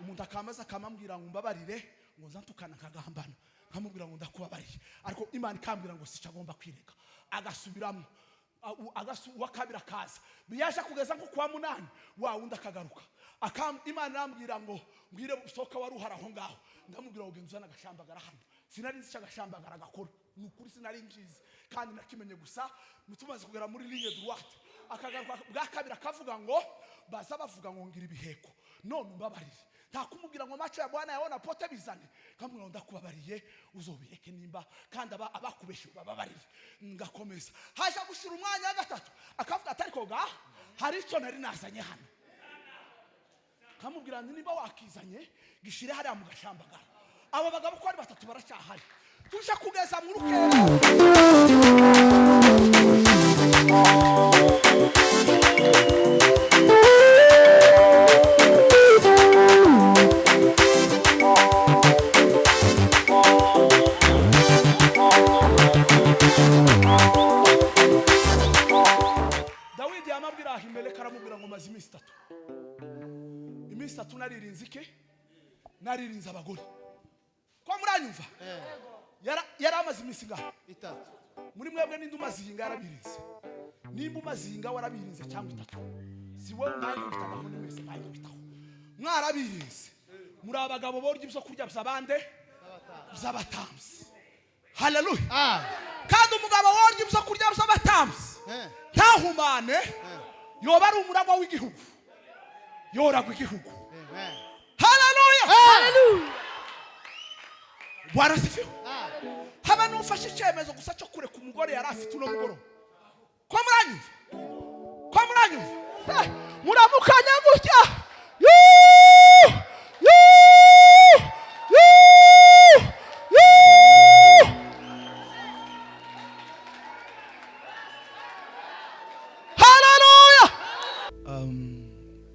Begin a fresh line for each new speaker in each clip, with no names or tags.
umuntu akamaza akamambwira ngo mbabarire ngo nzatukana nkagambana nkamubwira ngo ndakubabariye ariko Imana ikambwira ngo sica agomba kwireka agasubiramo wakabira kaza biyaje kugeza nko kwa munani wa wundi akagaruka Imana irambwira ngo mbwire usoka wari uhara aho ngaho ndamubwira ngo genzana agashambagara hano sinari nzi cyagashambagara agakora nukuri sinari njize kandi nakimenye gusa mutumaze kugera muri ligne droite akagaruka bwakabira akavuga ngo baza bavuga ngo ngira ibiheko none mbabarire nta kumubwira ngo macho ya Bwana yaona pote bizane kamwe ngo ndakubabariye uzobireke nimba kandi abakubeshe bababarire ngakomeza haje gushira umwanya wa gatatu akavuga atari koga hari icyo nari nazanye hano kamubwira nimba wakizanye gishire hari mu gashambagara abo bagabo ko ari batatu baracyahari tuje kugeza mu rukera Dawidi amabwira Ahimeleki aramubwira ngo maze iminsi itatu naririnze iki naririnze abagore kwa muranyumva yari amaze iminsi ngaho itatu muri mwebwe n'indi umazinga yarabirinze nimba umazinga warabirinze cyangwa itatu si wowe nanjye bitagaho ni wese nanjye bitaho mwarabirinze muri abagabo borya ibyo kurya by'abande by'abatamzi haleluya kandi umugabo worya ibyo kurya by'abatamzi ntahumane yoba ari umuragwa w'igihugu yoragwa igihugu haleluya haleluya warasifiwe haba nufashe icyemezo gusa cyo kureka umugore yari afite uno mugoroba kwa muranyumva muramukanya gutya haleluya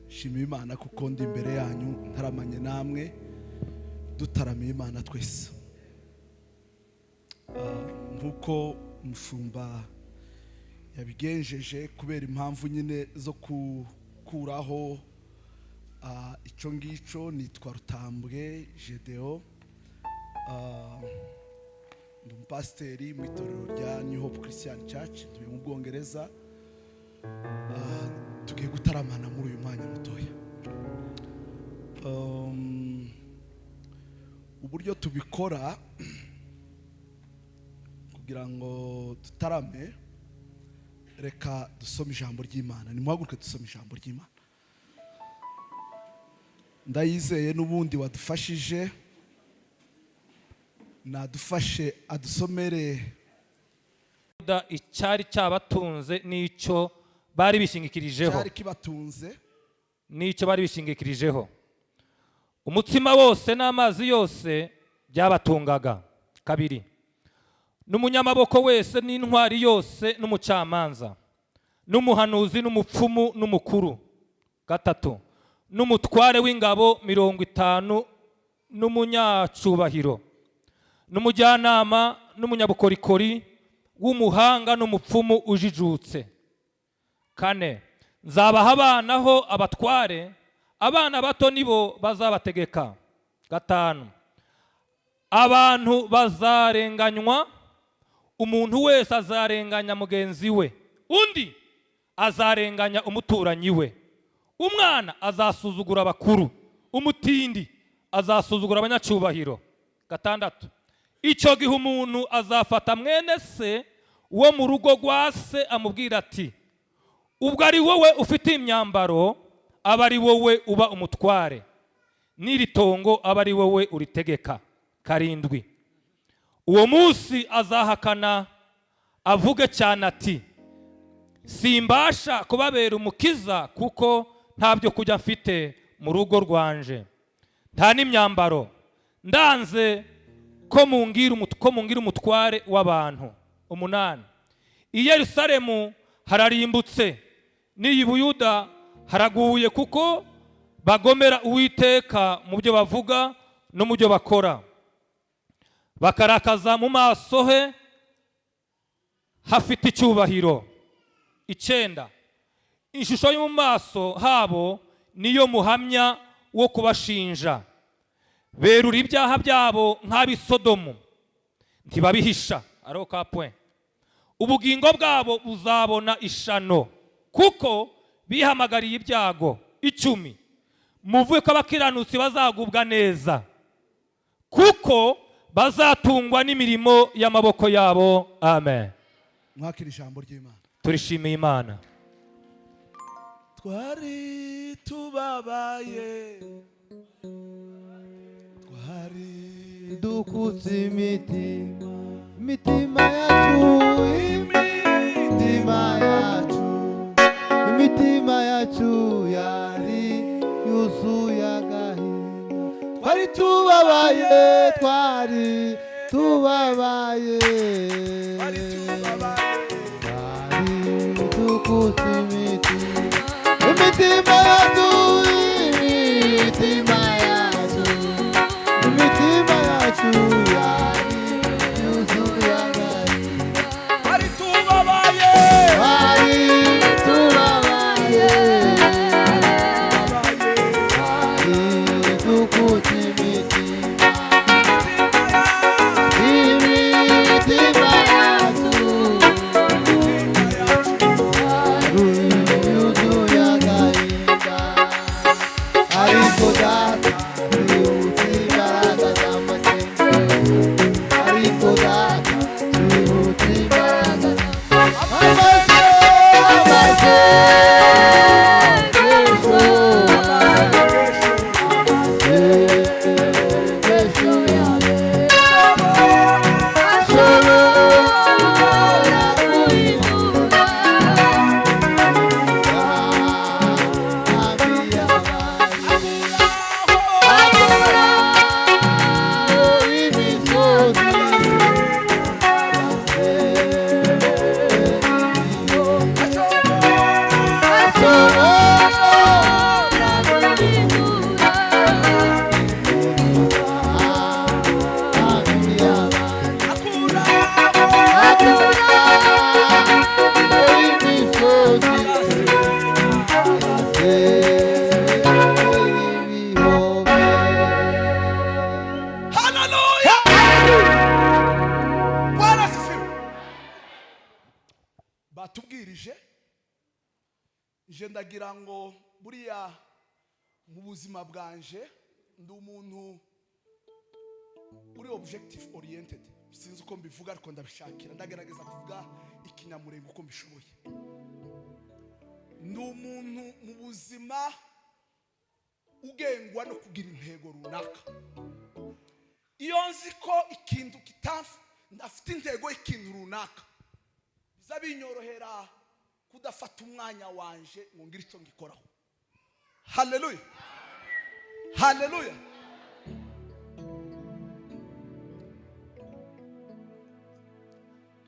shimira Imana kuko ndi imbere yanyu ntaramanye namwe dutaramiye Imana twese nkuko umushumba yabigenjeje kubera impamvu nyine zo kuraho icyo ngicyo nitwa Rutambwe Gedeo ndi umupasiteri mu itorero rya New Hope Christian Church turi mu Bwongereza tugiye gutaramana muri uyu mwanya mutoya uburyo tubikora kugira ngo tutarame reka dusome ijambo ry'Imana nimuhaguruke dusome ijambo ry'Imana ndayizeye n'ubundi wadufashije nadufashe adusomere
icyari cyabatunze n'icyo bari bishingikirijeho
cyari kibatunze
n'icyo bari bishingikirijeho umutsima wose n'amazi yose byabatungaga kabiri n'umunyamaboko wese n'intwari yose n'umucamanza n'umuhanuzi n'umupfumu n'umukuru gatatu n'umutware w'ingabo 50 n'umunyacubahiro n'umujyanama n'umunyabukorikori w'umuhanga n'umupfumu ujijutse kane nzabaha abanaho abatware abana bato nibo bazabategeka gatanu abantu bazarenganywa umuntu wese azarenganya mugenzi we undi azarenganya umuturanyi we umwana azasuzugura abakuru umutindi azasuzugura abanyacubahiro gatandatu icyo gihe umuntu azafata mwene se wo mu rugo rwa se amubwira ati ubwo ari wowe ufite imyambaro aba ari wowe uba umutware n'iri tongo aba ari wowe uritegeka karindwi uwo munsi azahakana avuge cyane ati simbasha kubabera umukiza kuko ntabyo kujya mfite mu rugo rwanje nta n'imyambaro ndanze ko mungira umutware w'abantu umunani i Yerusalemu hararimbutse n'iyi Buyuda haraguye kuko bagomera Uwiteka mu byo bavuga no mu byo bakora bakarakaza mu maso he hafite icyubahiro icyenda ishusho yo mu maso habo niyo muhamya wo kubashinja. Berura ibyaha byabo nk'ab'i Sodomu, ntibabihisha. Aroka point. Ubugingo bwabo buzabona ishano, kuko bihamagariye ibyago 10. Muvuye ko abakiranutsi bazagubwa neza, kuko bazatungwa n'imirimo y'amaboko yabo. Amen.
Mwakira ijambo ry'Imana.
Turishimiye Imana.
Twari tubabaye, twari
dukutse imitima yacu, imitima yacu yari yuzuye agahinda. Twari tubabaye, twari dukutse imitima yacu, imitima yacu yari yuzuye agahinda.
twari tubabaye,
dukutse imitima yacu, yuzuye agahinda. Ariko data twibutse imbaraga z'amasengesho, ariko data twibutse imbaraga
haleluya. Bwana asifiwe. Batubwirije, nje ndagira ngo buriya mu buzima bwanje ndi umuntu uri objective oriented. Sinzi uko mbivuga ariko ndabishakira, ndagerageza kuvuga ikinyamurengo uko mbishoboye. Ndi umuntu mu buzima ugengwa no kugira intego runaka. Iyo nzi ko ikintu kitafu ndafite intego y'ikintu runaka, biza binyorohera kudafata umwanya wanje ngo ngire icyo ngikoraho. Haleluya, haleluya.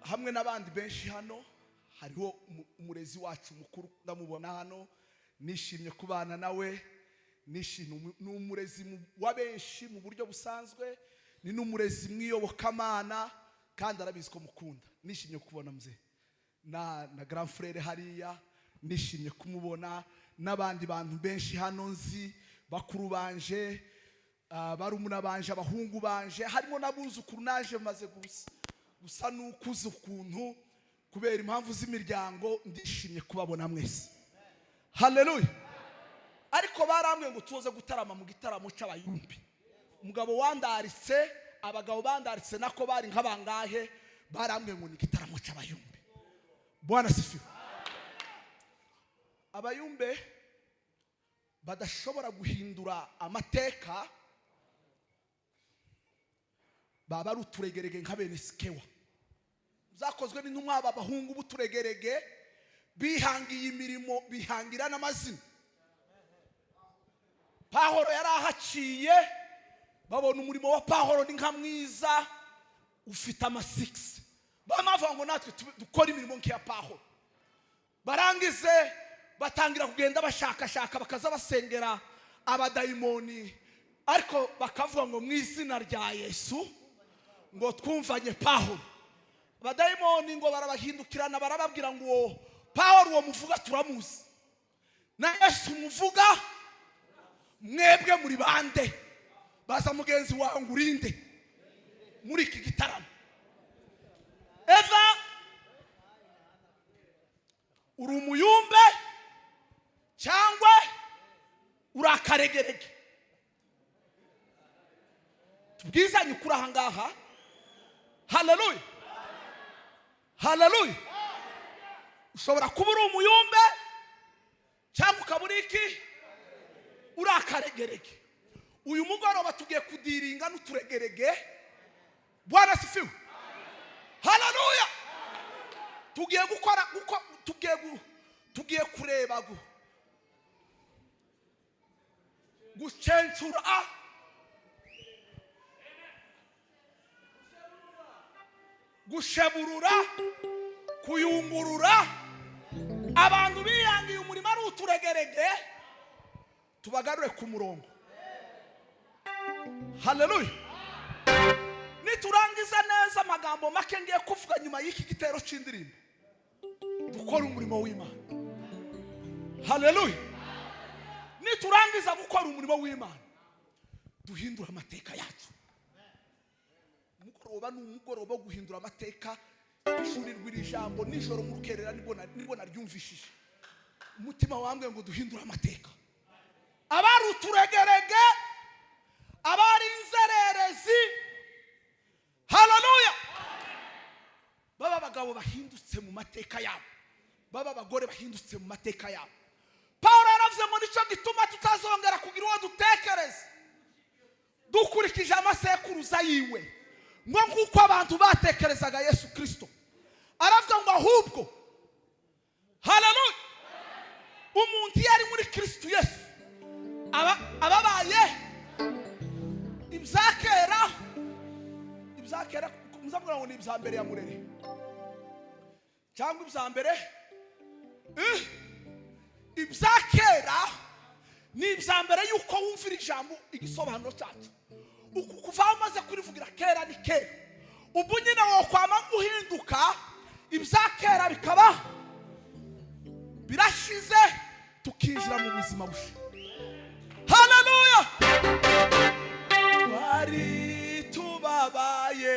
Hamwe n'abandi benshi hano, hariho umurezi wacu mukuru ndamubona hano, nishimye kubana nawe. Nishimye, n'umurezi wa benshi mu buryo busanzwe, ni n'umurezi mwiyobokamana, kandi arabizi ko mukunda. Nishimye kubona mzee na grand frère hariya, nishimye kumubona n'abandi bantu benshi hano nzi, bakuru banje, barumuna banje, abahungu banje, harimo n'abuzukuru naje maze gusa n'ukuze ukuntu kubera impamvu z'imiryango. Ndishimye kubabona mwese. Haleluya. Ariko barambwe ngo tuze gutarama mu gitaramo cy'abayumbi. Umugabo wandaritse, abagabo bandaritse nako bari nk'abangahe, barambwe ngo ni gitaramo cy'abayumbi. Bwana asifiwe. Abayumbe badashobora guhindura amateka, baba ari uturegerege nka bene Sikewa zakozwe n'intumwa. Abahungu b'uturegerege bihangiye imirimo, bihangira n'amazina. Pawulo yari ahaciye, babona umurimo wa Pawulo ni nka mwiza ufite ama6, bamavuga ngo natwe dukora imirimo nk'iya Pawulo. Barangize batangira kugenda bashakashaka, bakaza basengera abadayimoni, ariko bakavuga ngo mu izina rya Yesu ngo twumvanye Pawulo. Abadayimoni ngo barabahindukirana, barababwira ngo Pawulo uwo muvuga turamuzi, na Yesu muvuga mwebwe muri bande? Baza mugenzi wawe ngurinde muri iki gitaramo. Eva uri umuyumbe cyangwa urakaregerege? Tubwizanye ukuri aha ngaha. Haleluya, haleluya. Ushobora kuba uri umuyumbe cyangwa ukaba uri iki? Urakaregerege. Uyu mugoroba tugiye kudiringa n'uturegerege. Bwana sifiwe. Haleluya. Tugiye gukora uko tugiye kureba gucencura gusheburura kuyungurura abantu biyangiye umurimo ari uturegerege tubagarure ku murongo. Haleluya. Niturangiza neza amagambo make ngiye kuvuga nyuma y'iki gitero c'indirimbo dukora umurimo w'Imana. Haleluya. Niturangiza gukora umurimo w'Imana duhindura amateka yacu. Umugoroba n'umugoroba guhindura amateka. Ishuri rw'ijambo nijoro mu rukerera nibwo naryumvishije. Umutima wambwe ngo duhindura amateka. Abari uturegerege, abari inzererezi. Haleluya. Baba bagabo bahindutse mu mateka yabo, baba bagore bahindutse mu mateka yabo. Paulo yaravuze ngo nico gituma tutazongera kugira uwo dutekereza dukurikije amasekuruza yiwe, ngo nguko abantu batekerezaga Yesu Kristo. Aravuga ngo ahubwo, haleluya, umuntu yari muri Kristo Yesu ababaye ibyakera muzabwira ngo ni ibya mbere ya murere cyangwa ibya mbere ibyakera ni ibya mbere yuko wumvira ijambo igisobanuro cyacu. Uku kuva amaze kurivugira kera ni kera. Ubu nyine wo kwama guhinduka ibyakera bikaba birashize tukinjira mu buzima bushe. Haleluya. Wari tubabaye,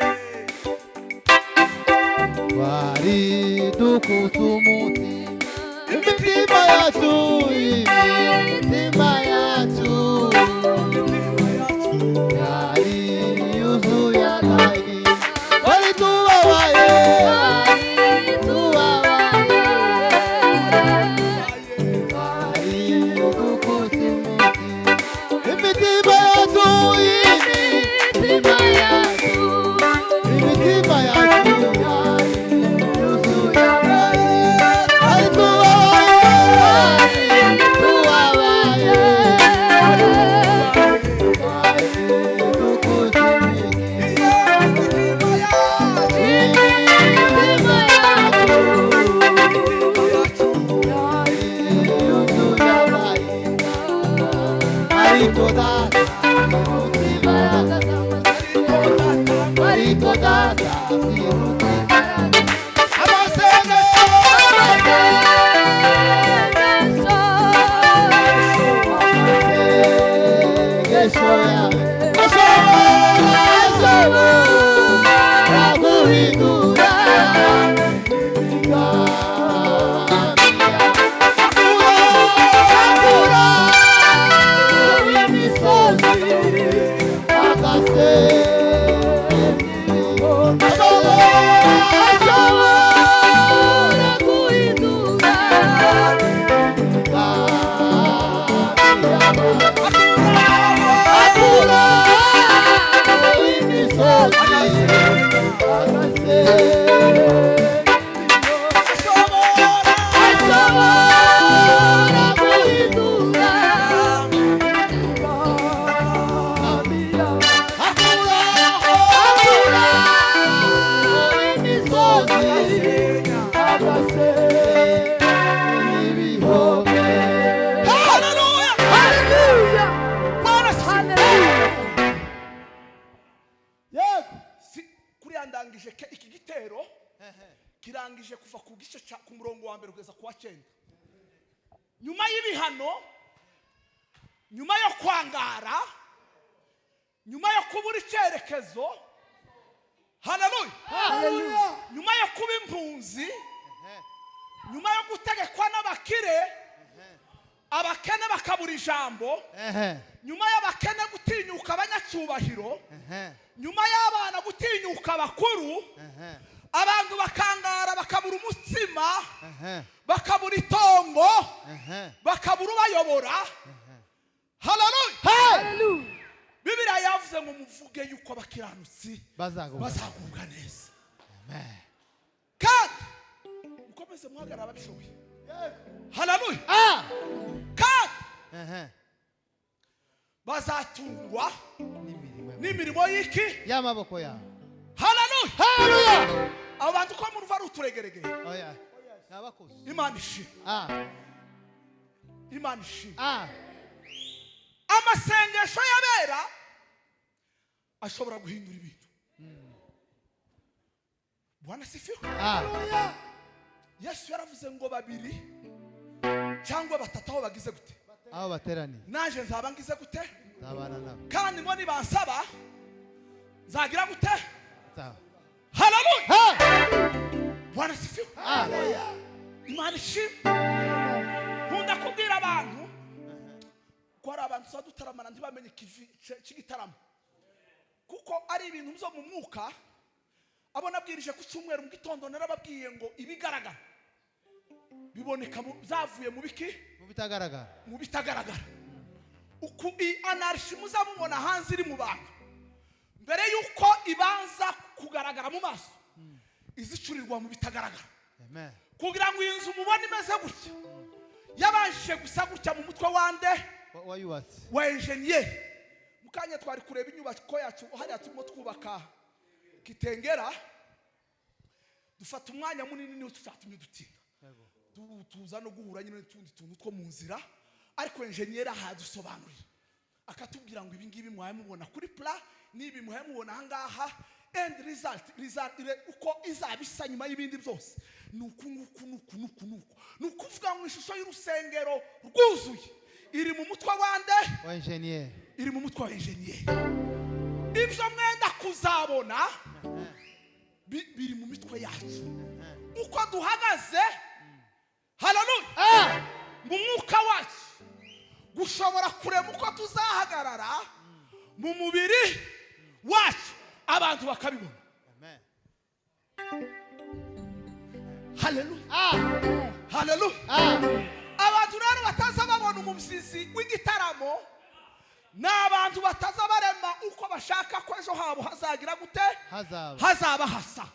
wari dukutumuti imitima yacu, imitima yacu yari yuzuye agahinda. Wari tubabaye, wari dukutumuti imitima yacu, imitima yacu, imitima yacu yuzuye agahinda. Wari tubabaye,
iki gitero kirangije kuva ku gice ku murongo wa mbere kugeza ku wa 9. Nyuma y'ibihano nyuma yo kwangara, nyuma yo kubura icyerekezo, haleluya, nyuma yo kuba impunzi, nyuma yo gutegekwa n'abakire, abakene bakabura ijambo, nyuma y'abakene gutinyuka abanyacyubahiro, nyuma y'abana gutinyuka abakuru, abantu bakangara bakabura umutsima, bakabura itongo, bakabura ubayobora, haleluya. Bibiliya yavuze ngo muvuge yuko abakiranutsi bazagubwa neza, kandi mukomeze muhagarara ababishoboye, haleluya, kandi bazatungwa n'imirimo y'iki
y'amaboko yawe,
haleluya. Abo bantu ko mu ruva ari uturegeregere,
n'abakozi
Imana ishimwe, Imana ishimwe. Amasengesho y'abera ashobora guhindura ibintu. Bwana sifiwe. Yesu yaravuze ngo babiri cyangwa batatu aho bagize gute,
aho bateraniye,
naje nzaba ngize gute,
nzabana nabo,
kandi ngo nibansaba nzagira gute,
nzaba.
Haleluya. Bwana sifiwe. Imana ishimwe. Nkunda kubwira abantu ko ari abantu tuba dutaramana ntibamenye cy'igitaramo, kuko ari ibintu byo mu mwuka. Abo nabwirije ku cyumweru mu gitondo narababwiye ngo ibigaragara biboneka byavuye mu biki, mu bitagaragara. Uku anarshi muzamubona hanze iri mu bantu, mbere yuko ibanza kugaragara mu maso, izicurirwa mu bitagaragara, kugira ngo iyi nzu mubone imeze gutya yabanje gusa gutya mu mutwe wande
wayubatse
wa enjeniyeri. Mukanya twari kureba inyubako yacu hariya turimo twubaka Kitengera, dufata umwanya munini niho tutatumye dutinda, tuza no guhura nyine n'utundi tuntu two mu nzira, ariko enjeniyeri ahadusobanurira akatubwira ngo ibi ngibi mwaye mubona kuri plan, nibi mwaye mubona ahangaha, end result uko izabisa nyuma y'ibindi byose nuku. Nukuvuga ngo ishusho y'urusengero rwuzuye iri mu mutwe wande
wa enjeniyeri,
iri mu mutwe wa enjeniyeri. Ibyo mwenda kuzabona biri mu mitwe yacu, uko duhagaze, haleluya, mu mwuka wacu gushobora kurema uko tuzahagarara mu mubiri wacu, abantu bakabibona. Haleluya, haleluya. Abantu rero bataza babona umubyizi w'igitaramo n'abantu bataza barema uko bashaka ko ejo habo hazagira gute, hazaba hasa.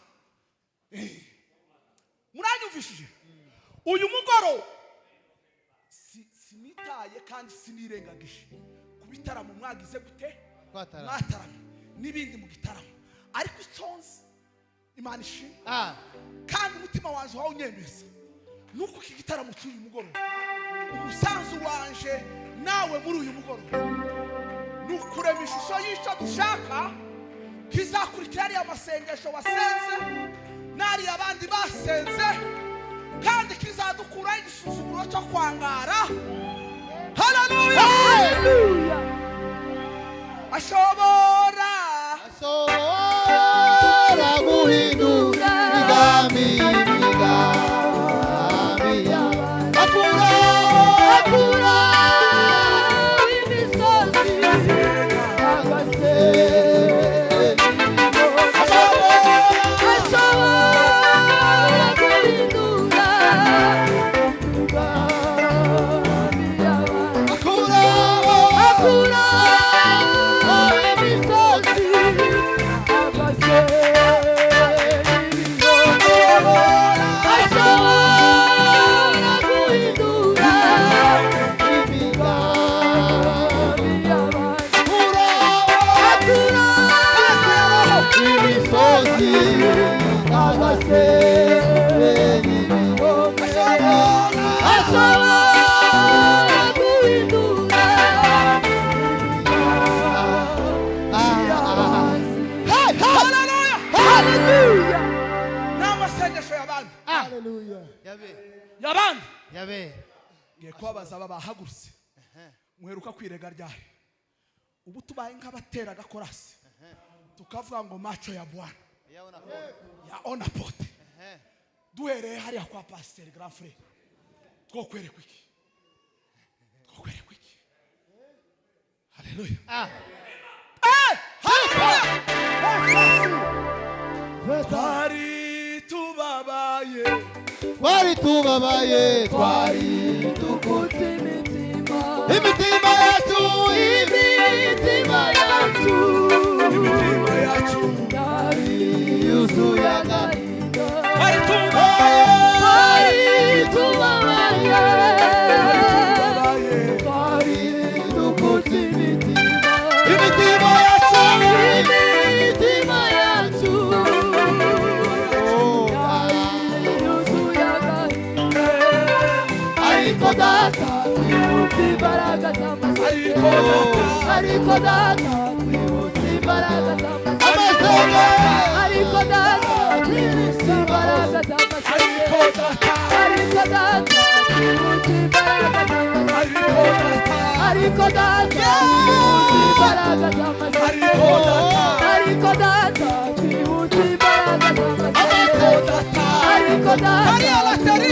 Muranyumvishije? Uyu mugoro sinitaye kandi sinirengagije ku bitaramo mwagize gute, mwataramye n'ibindi mu gitaramo, ariko icyonzi Imana ishimwe, kandi umutima wanje wawe unyemeza nuko iki gitaramo cy'uyu mugoroba umusanzu wanje nawe muri uyu mugoroba nukurema ishusho y'icyo dushaka kizakurikira ariya masengesho wasenze n'ari abandi basenze, kandi kizadukuraho igisuzuguro cyo kwangara. Haleluya. Ashobora
guhindura imigambi akura imisozi agase, ashobora guhindura akura imisozi agase, yabandi ngiye kubabaza aba bahagurutse
muheruka kwirega ryari? Ubu tubaye nk'abatera agakorasi tukavuga ngo macho ya Bwana ya ona pote, duhereye hariya kwa pasiteri grand frere, twokwerekwa iki? Twokwerekwa iki? Haleluya. Twari tubabaye,
twari dukutse imitima
imitima yacu
imitima yacu yari yuzuye agahinda
twari tubabaye,
twari dukutse imitima
imitima yacu
imitima yacu yari yuzuye agahinda ariko data twibutse imbaraga z'amasezerano ariko data twibutse imbaraga z'amasezerano ariko data twibutse imbaraga z'amasezerano ariko data twibutse imbaraga z'amasezerano ariko data twibutse imbaraga z'amasezerano ariko data twibutse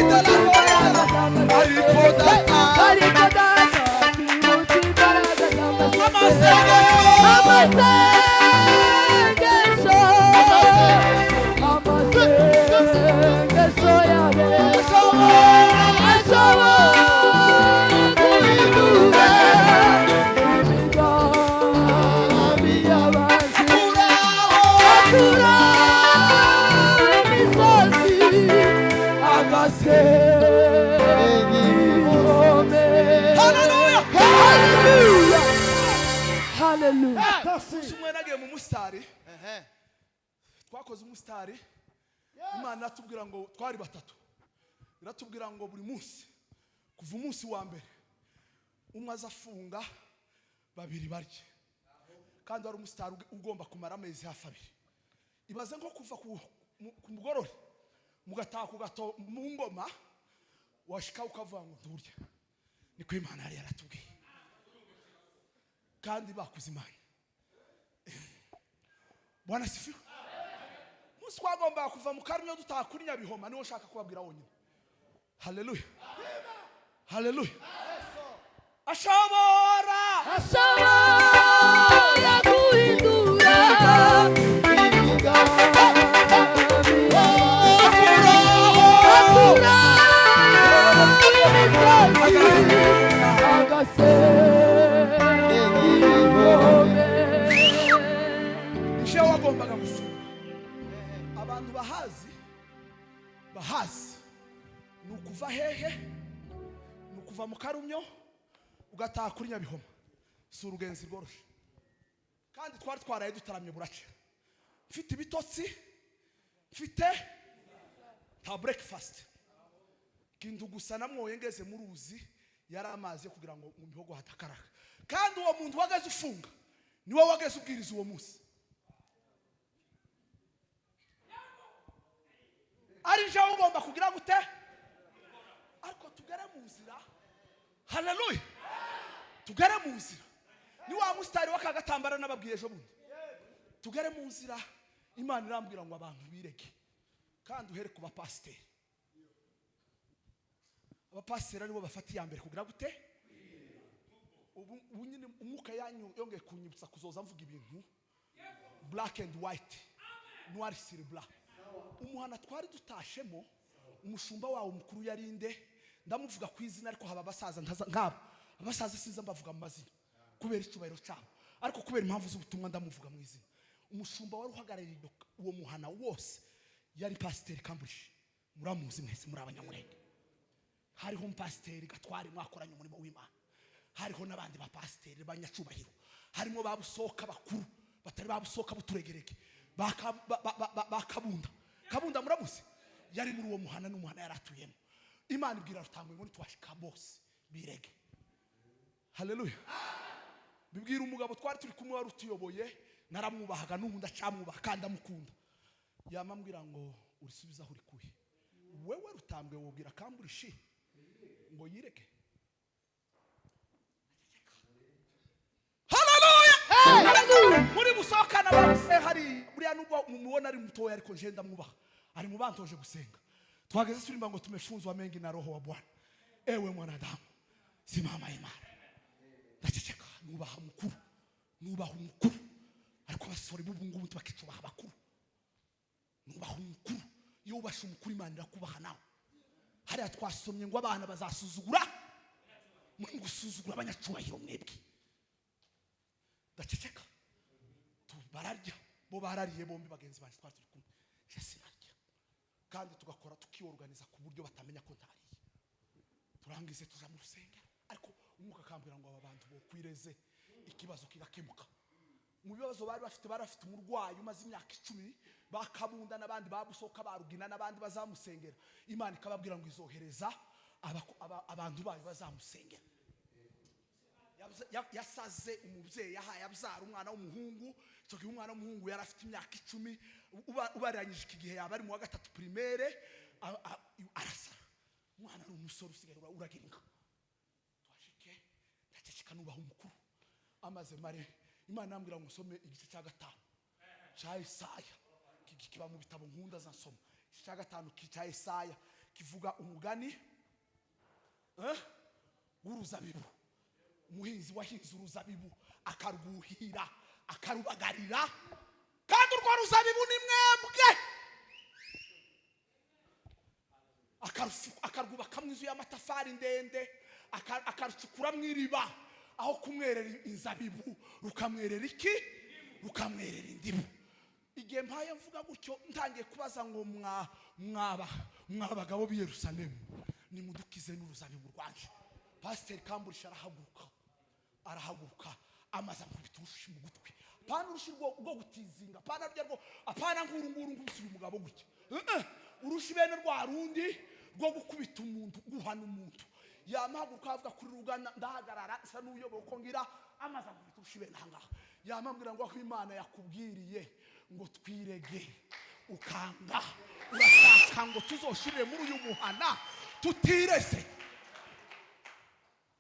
imbaraga z'amasezerano ariko data
Sumwe nagiye mu musitari, twakoze umusitari, Imana iratubwira ngo twari batatu, iratubwira ngo buri munsi kuva umunsi wa mbere umwe azafunga babiri barye, kandi wari umusitari ugomba kumara amezi hafi abiri. Ibaze nko kuva ku mugorore mugataha ku gato mu ngoma, washika ukavuga ngo ndurya. Niko Imana yari yaratubwiye, kandi bakuze Imana. Bwana sifiwe. Musi twagomba kuva mu Karunyo dutaha kuri Nyabihoma, niho nshaka kubabwira wonyine. Haleluya. Haleluya. Ashobora
guhindura
wagombaga gufunga. Abantu bahazi ni ukuva hehe, ni ukuva mu Karunyo ugataha kuri Nyabihoma. Si urugenzi rworoshye, kandi twari twaraye dutaramye burace, mfite ibitotsi, mfite ta breakfast, kintu gusa namwoye ngeze mu ruzi yari amazi kugira ngo mu mihogo hatakaraka. Kandi uwo muntu wagaze ufunga niwe wagaze ubwiriza uwo munsi. Ari jaho ugomba kugira gute? Ariko tugere mu nzira. Haleluya. Tugere mu nzira. Ni wa musitari wakagatambara nababwiye ejo bundi. Tugere mu nzira, Imana irambwira ngo abantu bireke, kandi uhere ku bapasiteri. Abapasiteri aribo bafata iya mbere kugira gute? Ubu nyine umwuka yanyu yongeye kunyibutsa kuzoza mvuga ibintu black and white, noir sur blanc. Umuhana twari dutashemo, umushumba wawo mukuru yarinde, ndamuvuga ku izina, ariko haba abasaza nkabo. Abasaza sinza mbavuga mu mazina kubera icubahiro cyabo, ariko kubera impamvu z'ubutumwa ndamuvuga mu izina. Umushumba wari uhagarariye uwo muhana wose yari pasiteri Kambushi. Muramuzi mwese, muri abanyamurenge. Hariho pasiteri Gatwari mwakoranye umurimo w'Imana, hariho n'abandi ba pasiteri banyacubahiro, harimo babusoka bakuru batari babusoka buturegereke, Kabunda muramuzi, yari muri uwo muhana n'umuhana yaratuyemo. Imana ibwira Rutambwe ngo nitwashika bose birege. Haleluya. Bibwira umugabo twari turi kumwe wari utuyoboye, naramwubahaga n'ubu ndacamwubaha kandi amukunda. Yamambwira ngo urisubiza aho uri kuhe, wewe Rutambwe wobwira Kambushi ngo yireke. n'abase hari buriya nubwo mumubona ari mutoya ariko nje ndamwubaha ari mu bantoje gusenga twageze turimba ngo tumefunzwa mengi na roho wa Bwana ewe mwanadamu simama imara ndaceceka nubaha mukuru ariko abasore b'ubu ngubu bakicubaha abakuru nubaha umukuru iyo ubasha umukuru Imana irakubaha nawe hariya twasomye ngo abana bazasuzugura muri gusuzugura abanyacubahiro mwebwe ndaceceka bararya bo barariye bombi bagenzi banje twari turi kumwe sinarya kandi tugakora tukiorganiza ku buryo batamenya ko ntariye turangize tuja mu rusengero ariko umwuka akambwira ngo aba bantu bokwireze ikibazo kigakemuka mu bibazo bari bafite umurwayi umaze imyaka 10 bakabunda n'abandi babusoka barugina n'abandi bazamusengera Imana ikababwira ngo izohereza abantu bayo bazamusengera yasaze umubyeyi yahaye abyara umwana w'umuhungu cyo gihe umwana w'umuhungu yari afite imyaka 10 ubaranyije iki gihe yaba ari mu wa 3 primaire arasa umwana ari umusore usigaye uragiringa twashike ndaceceka nubaha umukuru amaze mare Imana yambwira ngo usome igice cya 5 cya Yesaya kiba mu bitabo nkunda zansoma igice cya 5 cya Yesaya kivuga umugani w'uruzabibu umuhinzi wahinze uruzabibu akarwuhira akarubagarira kandi urwo ruzabibu ni mwebwe akarwubaka mu inzu y'amatafari ndende akarucukura mu iriba aho kumwerera inzabibu rukamwerera iki rukamwerera indibu igihe mpaye mvuga gutyo ntangiye kubaza ngo mwabagabo b'i Yerusalemu nimudukize n'uruzabibu rwanje Pastor Kamburisha arahaguruka amaza kubiturushi mu gutwi pana urushirwo rwo gutizinga pana ryo apana ngurunguru ngusira umugabo gutya urushi bene rwa rundi rwo gukubita umuntu guhana umuntu yamahaguruka avuga kuri rugana ndahagarara isa n'uyoboye uko ngira amaza kubiturushi bene hangaha yamambwira ngo aho Imana yakubwiriye ngo twirege ukanga urashaka ngo tuzoshirire muri uyu muhana tutirese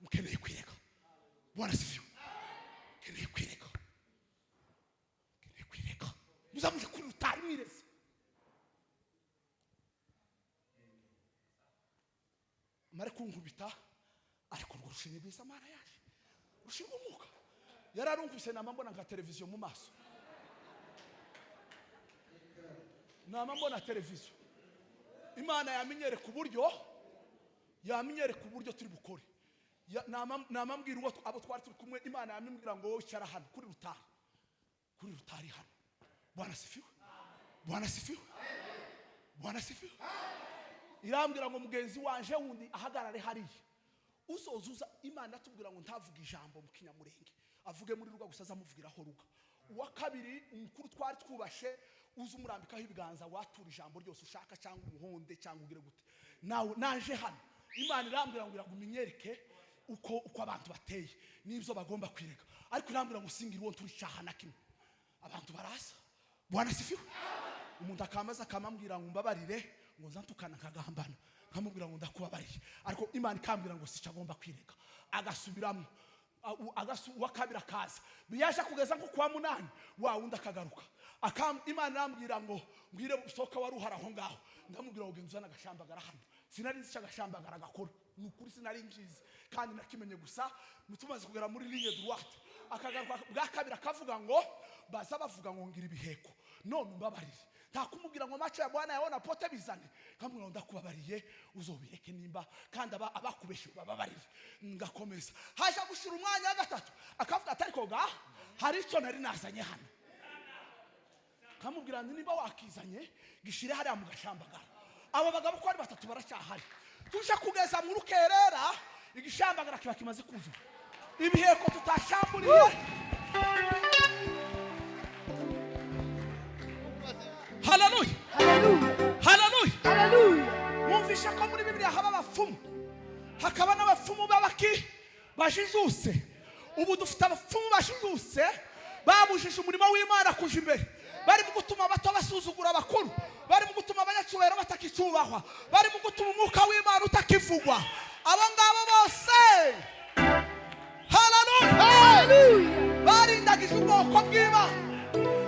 mukeneye kwirega Bwana sifiwe keneye kwirega muzamuje kuri rutari mwireze mare kunkubita ariko urwo rushinge rwisa Mana yaje rushinga umuka yararunguse nama mbona nka televiziyo mu maso nama mbona televiziyo Imana yamenyere ku buryo turi bukore namambwira uwo abo twari turi kumwe Imana yamembwira ngo wowe cyara hano kuri rutari hano Bwana sifiwe irambwira ngo mugenzi wanje wundi ahagarare hariya uzozuza Imana atubwira ngo ntavuga ijambo mu kinyamurenge avuge muri ruga gusa zamuvugiraho ruga uwa kabiri umukuru twari twubashe uza umurambikaho ibiganza watura ijambo ryose ushaka cyangwa umuhonde cyangwa ugire gute nawe naje hano Imana irambwira ngo iragumenyereke uko abantu bateye nibyo bagomba kwirega ariko irambwira ngo singira uwo turi cyahana kimwe abantu barasa Bwana sifiwe umuntu akamaza akamambwira ngo mbabarire ngo nzantukana nkagambana nkamubwira ngo ndakubabariye ariko Imana ikambwira ngo sicagomba kwirega agasubiramo wakabira kaza biyaje kugeza nko kwa 8 wa wundi akagaruka Imana irambwira ngo mbwire usoka waruhara aho ngaho ndamubwira ngo genzana agashambagara hano sinari nzi cyagashambagara gakora nukuri sinari njizi kandi nakimenye gusa mutumaze kugera muri ligne droite akagaruka bwa kabira kavuga ngo baza bavuga ngo ngira ibiheko none mbabarire takumubwira ngo macho ya Bwana yaona pote bizane kamwe ndakubabariye uzobireke nimba kandi abakubeshe bababarire ngakomeza haje gushira umwanya wa gatatu akavuga atari koga hari icyo nari nazanye hano kamubwira nimba wakizanye gishire hari mu gashambagara abo bagabo ko ari batatu baracyahari tuje kugeza mu rukerera igishambagara kiba kimaze kuzura ibiheko tutashamburiye Hallelujah. Mumvisha ko muri Bibiliya haba abafumu hakaba n'abafumu babaki bajijuse ubu dufite abafumu bajijuse babujije umurimo w'Imana kuje imbere bari mu gutuma abato basuzugura abakuru bari mu gutuma abanyacyubahiro batakicubahwa bari mu gutuma umwuka w'Imana utakivugwa abo ngabo bose haleluya barindagije ubwoko bw'Imana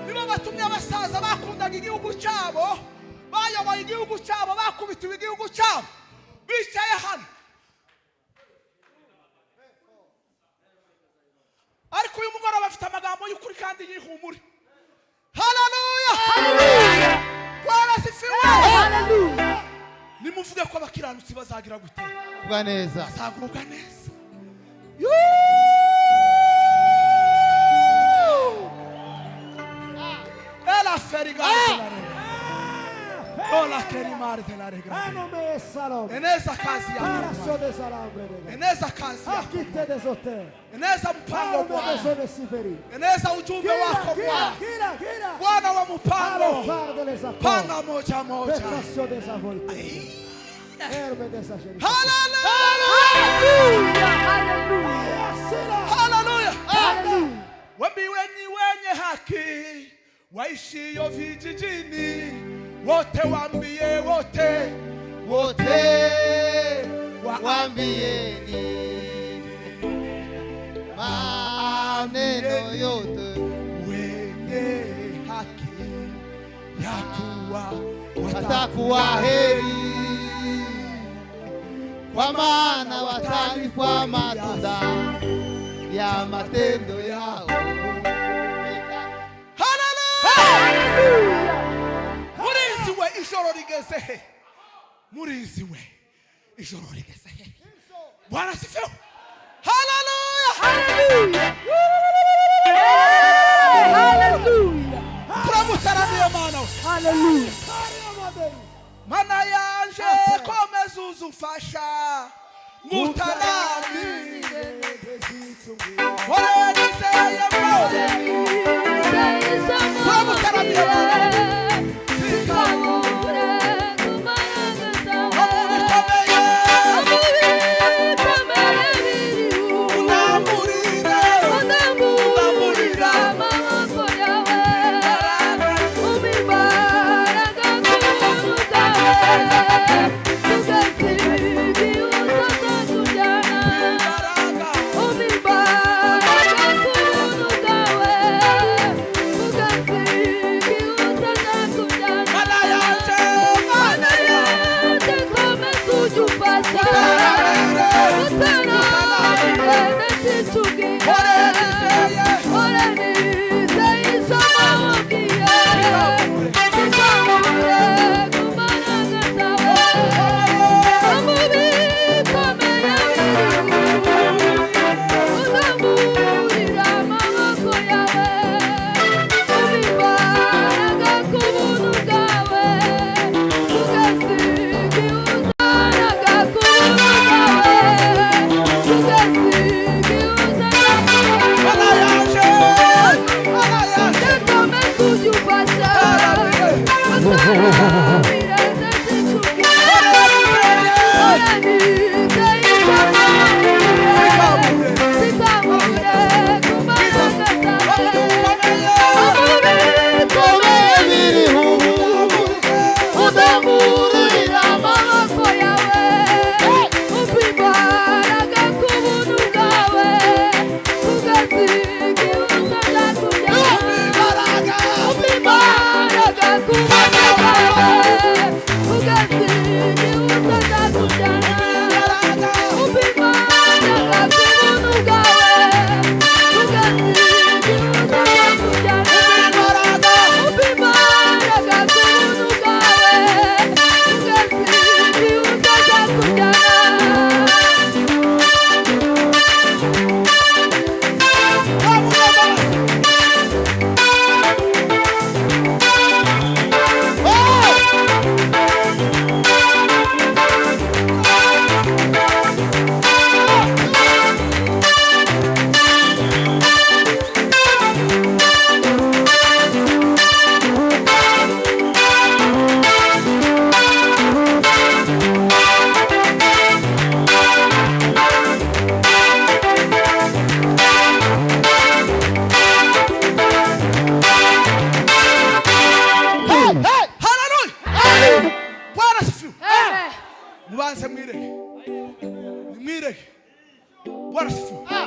nibo cyatumye abasaza bakundaga igihugu cyabo, bayoboye igihugu cyabo, bakubitiwe igihugu cyabo, bicaye hano. Ariko uyu mugoroba bafite amagambo y'ukuri kandi yihumure. Haleluya! Bwana sifiwe!
Hallelujah.
Nimuvuge ko abakiranutsi bazagira gute?
Kuba neza.
Bazagubwa neza. Ela ferigara. Ola kerimare de la regra.
Anome salom.
Eneza kazi yako.
Paraso de salambre.
Eneza kazi yako.
Akite de zote.
Eneza mpango
Arme de
Bwana.
zone siveri.
Eneza ujumbe wako Bwana.
Gira.
Bwana wa mpango.
Par de les
Panga
accords.
moja moja.
Defasio de sa volonté. Herbe de sa génie.
Hallelujah!
Hallelujah.
Hallelujah! Wambiwe ni wenye haki waishio vijijini, wote wambie wote
Waambieni maneno yote,
wenye haki ya kuwa
watakuwa heri, kwa maana watalipwa matunda ya matendo yao.
Hallelujah! Muriziwe ijoro rigeze he? Muriziwe ijoro rigeze he? Bwana sifiwe. Hallelujah!
Hallelujah.
Turamutaramiye mana we.
Hallelujah.
Mana yanje komeza uzumfasha mutarami Waranizeye mbole Turamutaramiye mana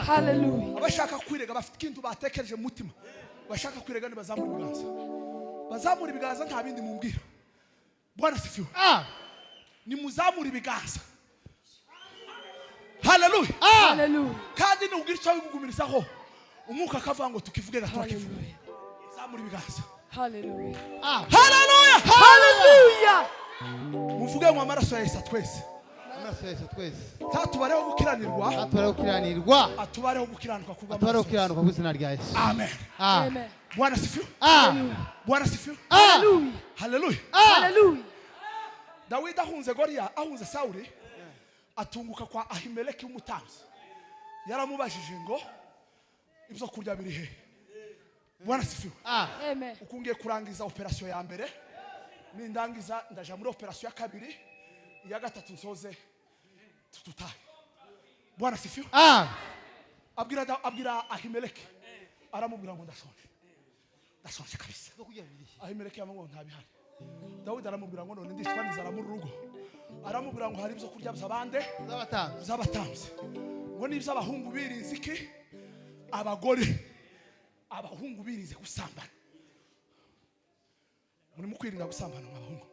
Hallelujah.
Abashaka kwirega bafite ikintu batekereje mu mutima, bashaka kwirega nibazamura ibiganza. bazamura ibiganza nta bindi mumbwira. Bwana sifiwe. Nimuzamura ibiganza. Hallelujah.
Hallelujah.
Kandi nubwira icyo bigumirizaho umwuka akavuga ngo tukivuge gatwakivuge. Zamura ibiganza.
Hallelujah.
Hallelujah.
Hallelujah.
Muvuge mu amaraso ya Yesu twese.
Amaraso ya Yesu twese.
Tatubareho gukiranirwa.
Atubareho gukiranirwa.
Atubareho gukiranuka kubwa.
Atubareho gukiranuka ku izina rya Yesu.
Amen.
Amen.
Bwana sifiwe. Bwana sifiwe.
Hallelujah.
Hallelujah.
Hallelujah.
Dawidi ahunze Goliya, ahunze Sawuli, atunguka kwa Ahimeleki w'umutamzi. Yaramubajije ngo ibyo kurya biri he? Bwana sifiwe.
Amen.
Ukungiye kurangiza operasiyo ya mbere, nindangiza ndaja muri operasiyo ya kabiri, ya gatatu nsoze tututahe. Bwana sifiwe. Abwira Ahimeleki, aramubwira ngo ndashonje kabisa. Ahimeleki yamubwira nta bihari. Dawidi aramubwira ngo none ndishwa n'inzara mu rugo. Aramubwira ngo hari ibyo kurya by'abande z'abatamzi. Ngo nibyo abahungu birinze iki? Abahungu birinze gusambana. Muri mukwirinda gusambana mw'abahungu.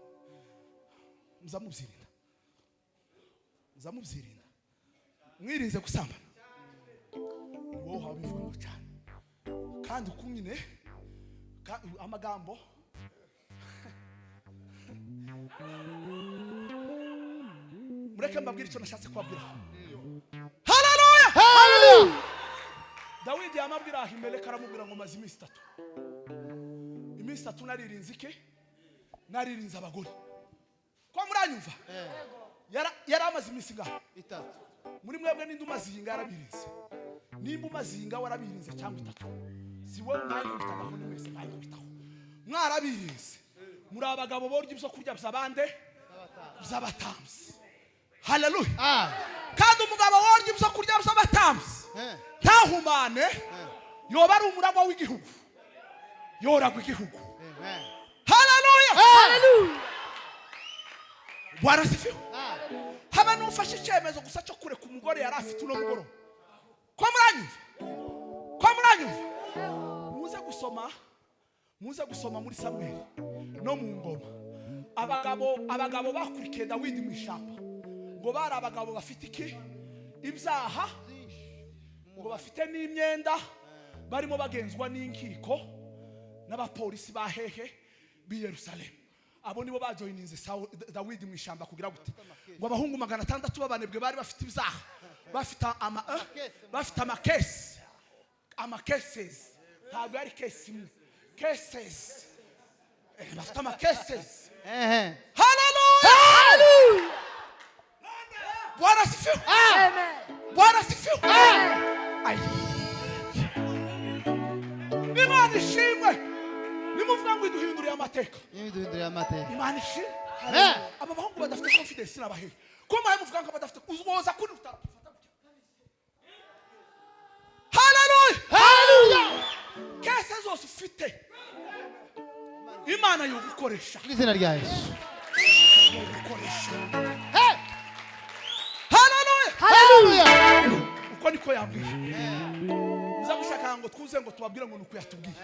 Muzamubyirinda. Mwirinze gusambana. Wowe habivuga cyane. Kandi ukunyine amagambo mureke mbabwire icyo nashatse kubabwira. Hallelujah.
Hallelujah.
Dawidi yamabwira Ahimeleki aramubwira ngo maze iminsi 3. Iminsi 3 naririnze iki? Naririnze abagore. Ko muranyumva? Yari amaze iminsi ngaho 3. Muri mwebwe n'indi umazinga yarabirinze. Nimba umazinga warabirinze cyangwa 3. Si wowe ntayo bitagaho ni mwese ntayo bitaho. Mwarabirinze. Muri abagabo borya ibyo kurya by'abande z'abatamzi. Hallelujah. Kandi umugabo worya ibyo kurya by'abatamzi ntahumane yoba ari umuragwa w'igihugu. Yoragwa igihugu. Hallelujah.
Hallelujah.
Bwana sifiwe. Haba n'ufashe icyemezo gusa cyo kureka umugore yari afite uno mugoro. Ko muranyumva? Muze gusoma muri Samuel no mu ngoma. Abagabo bakurikiye Dawidi mu ishyamba. Ngo bari abagabo bafite iki? Ibyaha. Ngo bafite n'imyenda. Barimo bagenzwa n'inkiko n'abapolisi bahehe bi Yerusalemu. Abo nibo bajoyininze Dawidi mu ishyamba kugira gute? Ngo abahungu 600 babanebwe bari bafite ibyaha. Bafite amakeses. Ntabwo ari case imwe. Cases. Bafite amakeses. Hallelujah. Bwana sifiwe.
Amen.
Bwana sifiwe. Imana ishimwe. Nimuvuga ngo iduhinduriye amateka. Imana ishimwe. Aba bahungu badafite confidence n'abahe. Ko maye muvuga ngo badafite uzoza kuri utafata. Hallelujah. Kese zose ufite Imana yogukoresha
Mu izina rya Yesu.
Hallelujah. Uko niko yambwiye. Muzamushaka ngo twuze ngo tubabwire ngo nuko yatubwiye.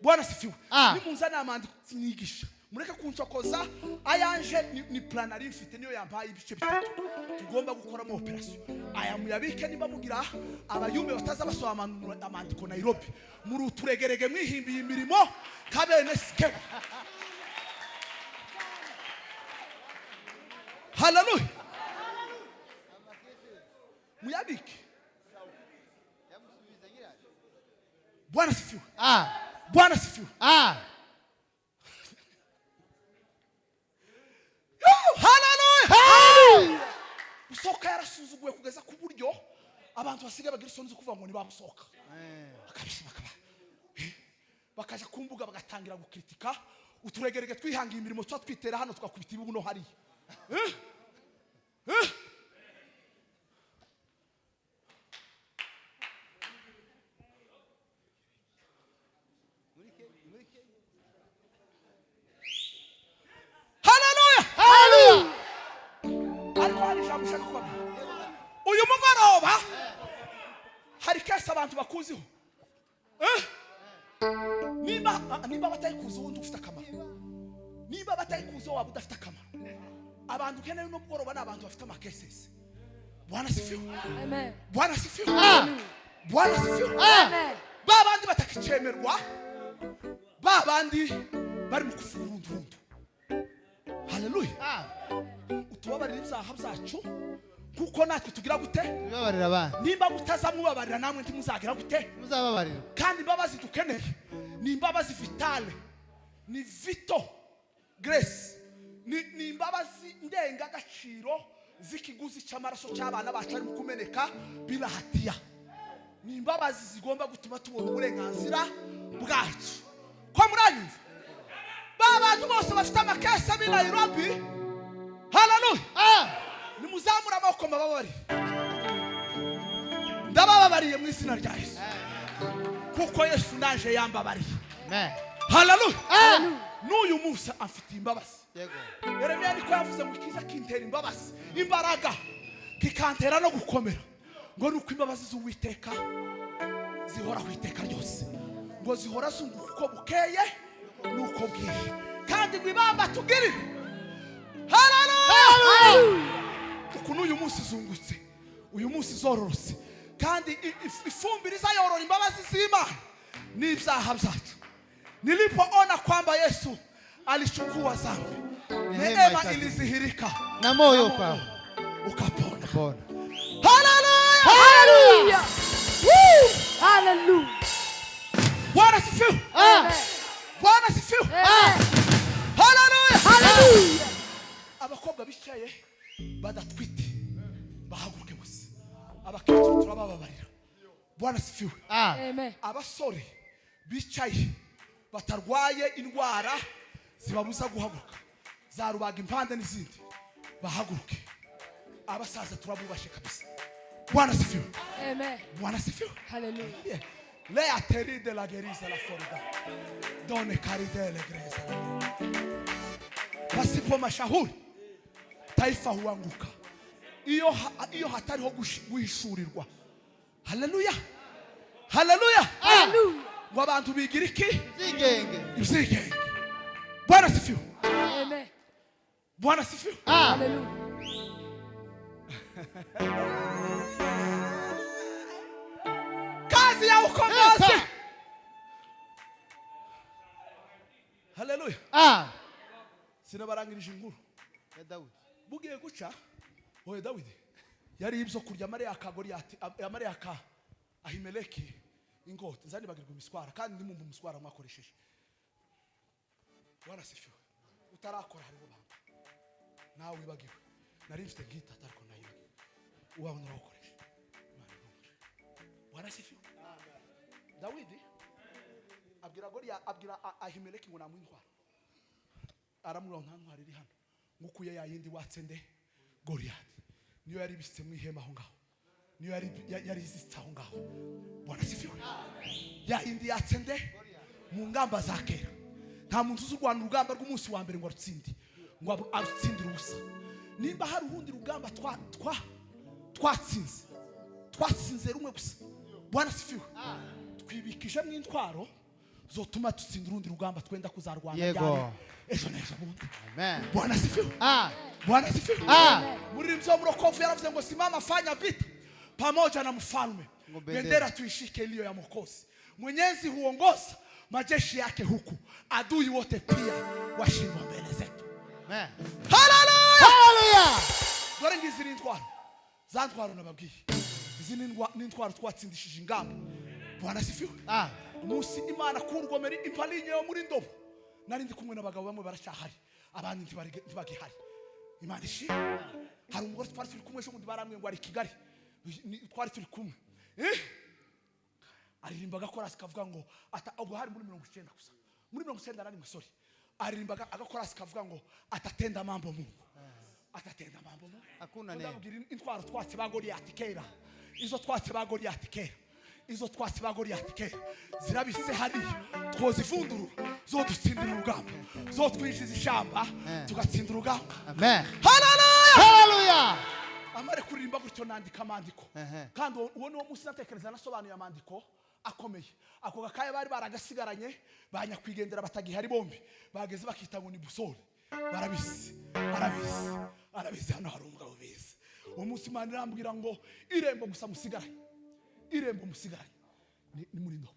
Bwana sifiwe. Nimunzana amandi sinyigisha. Mureke kuncokoza ayanje ni plan ari mfite niyo yampaye ibice bitatu. Tugomba gukora mu operation. Aya muyabike niba mugira abayumbe bataza basoma amandiko Nairobi. Muri uturegerege mwihimbiye imirimo kabene sike. Hallelujah. Muyabike. Bwana sifiwe. Bwana sifiwe. Hallelujah. Usoka yarasuzuguye kugeza ku buryo abantu basigaye bagira isoni zo kuvuga ngo ni bamusoka. Bakaja kumbuga bagatangira gukritika uturegerege twihangiye imirimo twa twitera hano twakubita ibibuno hari. Uyu mugoroba hari kese abantu bakuziho nimba batayikuza ubundi ufite akamaro, nimba batayikuza waba udafite akamaro. Abantu ukeneye no mugoroba n'abantu bafite amakesesi. Bwana sifiwe.
Amen.
Bwana sifiwe.
Amen.
Bwana sifiwe.
Amen.
Babandi batakicemerwa, babandi bari mu kufurundundu. Haleluya. Utubabarira ibyaha byacu kuko natwe tugira gute?
Tubabarira abana.
Nimba mutazamubabarira namwe ntimuzagira gute?
Muzababarira.
Kandi imbabazi dukeneye ni imbabazi vitale, ni vito grace, ni imbabazi ndengagaciro z'ikiguzi cy'amaraso cy'abana bacu ari mu kumeneka bila hatia. Ni imbabazi zigomba gutuma tubona uburenganzira bwacu. Ko muranyumva? Babantu bose bafite amakesi abi Nairobi. Haleluya. Nimuzamura amaboko mababari. Ndabababariye mu izina rya Yesu. Kuko Yesu ndaje yambabariye.
Amen.
Haleluya. N'uyu Musa afite imbabazi.
Yego.
Yeremiya niko yavuze ngo ikiza kintera imbabazi, imbaraga kikantera no gukomera. Ngo nuko imbabazi z'Uwiteka zihora ku iteka ryose. Ngo zihora zunguka uko bukeye nuko bwije. Kandi ngo ibamba tugiri. Haleluya. Kuko n'uyu munsi zungutse, uyu munsi zororose. Kandi ifumbire izayorora imbabazi z'Imana n'ibyaha byacu. Nilipoona kwamba Yesu alichukua dhambi, neema ilizihirika
Na moyo kwao
ukapona.
bona.
Haleluya.
Hallelujah. Woo. Hallelujah.
Bwana sifiwe.
Amen.
Bwana sifiwe.
Amen.
Haleluya.
Hallelujah.
Abakobwa bicaye badatwite bahaguruke bose. Abakecuru turabababarira. Bwana sifiwe.
Amen.
Abasore bicaye batarwaye indwara zibabuza guhaguruka, za rubaga impande n'izindi, bahaguruke. Abasaza turabubashe kabisa. Bwana sifiwe.
Amen.
Bwana sifiwe.
Hallelujah.
Le ateri de la guérison la forda. Donne caridele greza. Pasipo mashauri taifa huanguka. Iyo hatariho guhishurirwa. Haleluya. Haleluya.
Hallelujah.
Ngo abantu bigira iki?
Zingenge.
Ibzigenge. Bwana sifiwe.
Amen.
Bwana sifiwe.
Hallelujah.
Kazi ya ukombozi. Haleluya. Sinabarangirije inkuru.
Ya Dawudi.
Bugiye guca oye Dawidi yari ibyo kurya Mariya akagoriyati Mariya aka Ahimeleki ingota zani bagirwa imiswara kandi ndimumva umuswara mwakoresheje. Bwana sifiwe. Utarakora hari bo banga nawe wibagiwe nari mfite ngita atariko nayo uwawe narakoresha. Bwana sifiwe. Dawidi abwira Goliya abwira Ahimeleki ngo namwintwara aramura ntantwara iri hano ngukuye yayindi watsende Goliyati niyo yari bisitse mu ihema aho ngaho, niyo yari izitse aho ngaho. Bwana sifiwe. Yayindi yatsende mu ngamba za kera. Nta muntu uzurwana urugamba rw'umunsi wa mbere ngo arutsinde, ngo arutsindire ubusa. Nimba hari urundi rugamba twatsinze rumwe gusa. Bwana sifiwe. Twibikije mu intwaro zotuma tutsinda urundi rugamba twenda kuzarwana
Yego.
ejo n'ejo bundi.
Amen.
Bwana sifiwe. Bwana sifiwe. Muri mzo mrokofu yaravuze ngo simama fanya vita pamoja na mfalme, bendera tuishike iliyo ya Mwokozi. Mwenyezi huongoza majeshi yake huku, adui wote pia washindwa mbele zetu.
Amen.
Haleluya.
Hallelujah.
Dore ngizi n'intwaro zantwaro nababwiye, izi n'intwaro twatsindishije ingamba. Bwana sifiwe. Umunsi Imana kurugomera impalinye yo muri ndobo, nari ndi kumwe n'abagabo bamwe baracyahari, abandi ntibagihari. Imana ishi hari umugore twari turi kumwe ejo baramwe ngo ari Kigali, twari turi kumwe aririmbaga korasi kavuga ngo ubwo hari muri 90 gusa, muri 90 nari musore, aririmbaga agakorasi kavuga ngo atatenda mambo Mungu, atatenda mambo Mungu.
Hakuna neno.
Ndabwira intwaro twatse ba Goliyati kera, izo twatse ba Goliyati kera, izo twatse ba Goliyati kera zirabise hari twozivunduru zo dutsindira urugamba, zo twishiza ishamba tugatsindira urugamba.
Amen.
Haleluya.
Hallelujah.
Amare kuririmba gutyo nandika amandiko, kandi uwo niwo munsi natekereza nasobanuye amandiko akomeye. Ako gakaya bari baragasigaranye banyakwigendera batagihari bombi bageze bakita ngo ni busore arabizi hano hari umugabo bize umunsi Imana irambwira ngo irembo gusa musigaranye ni muri ndobo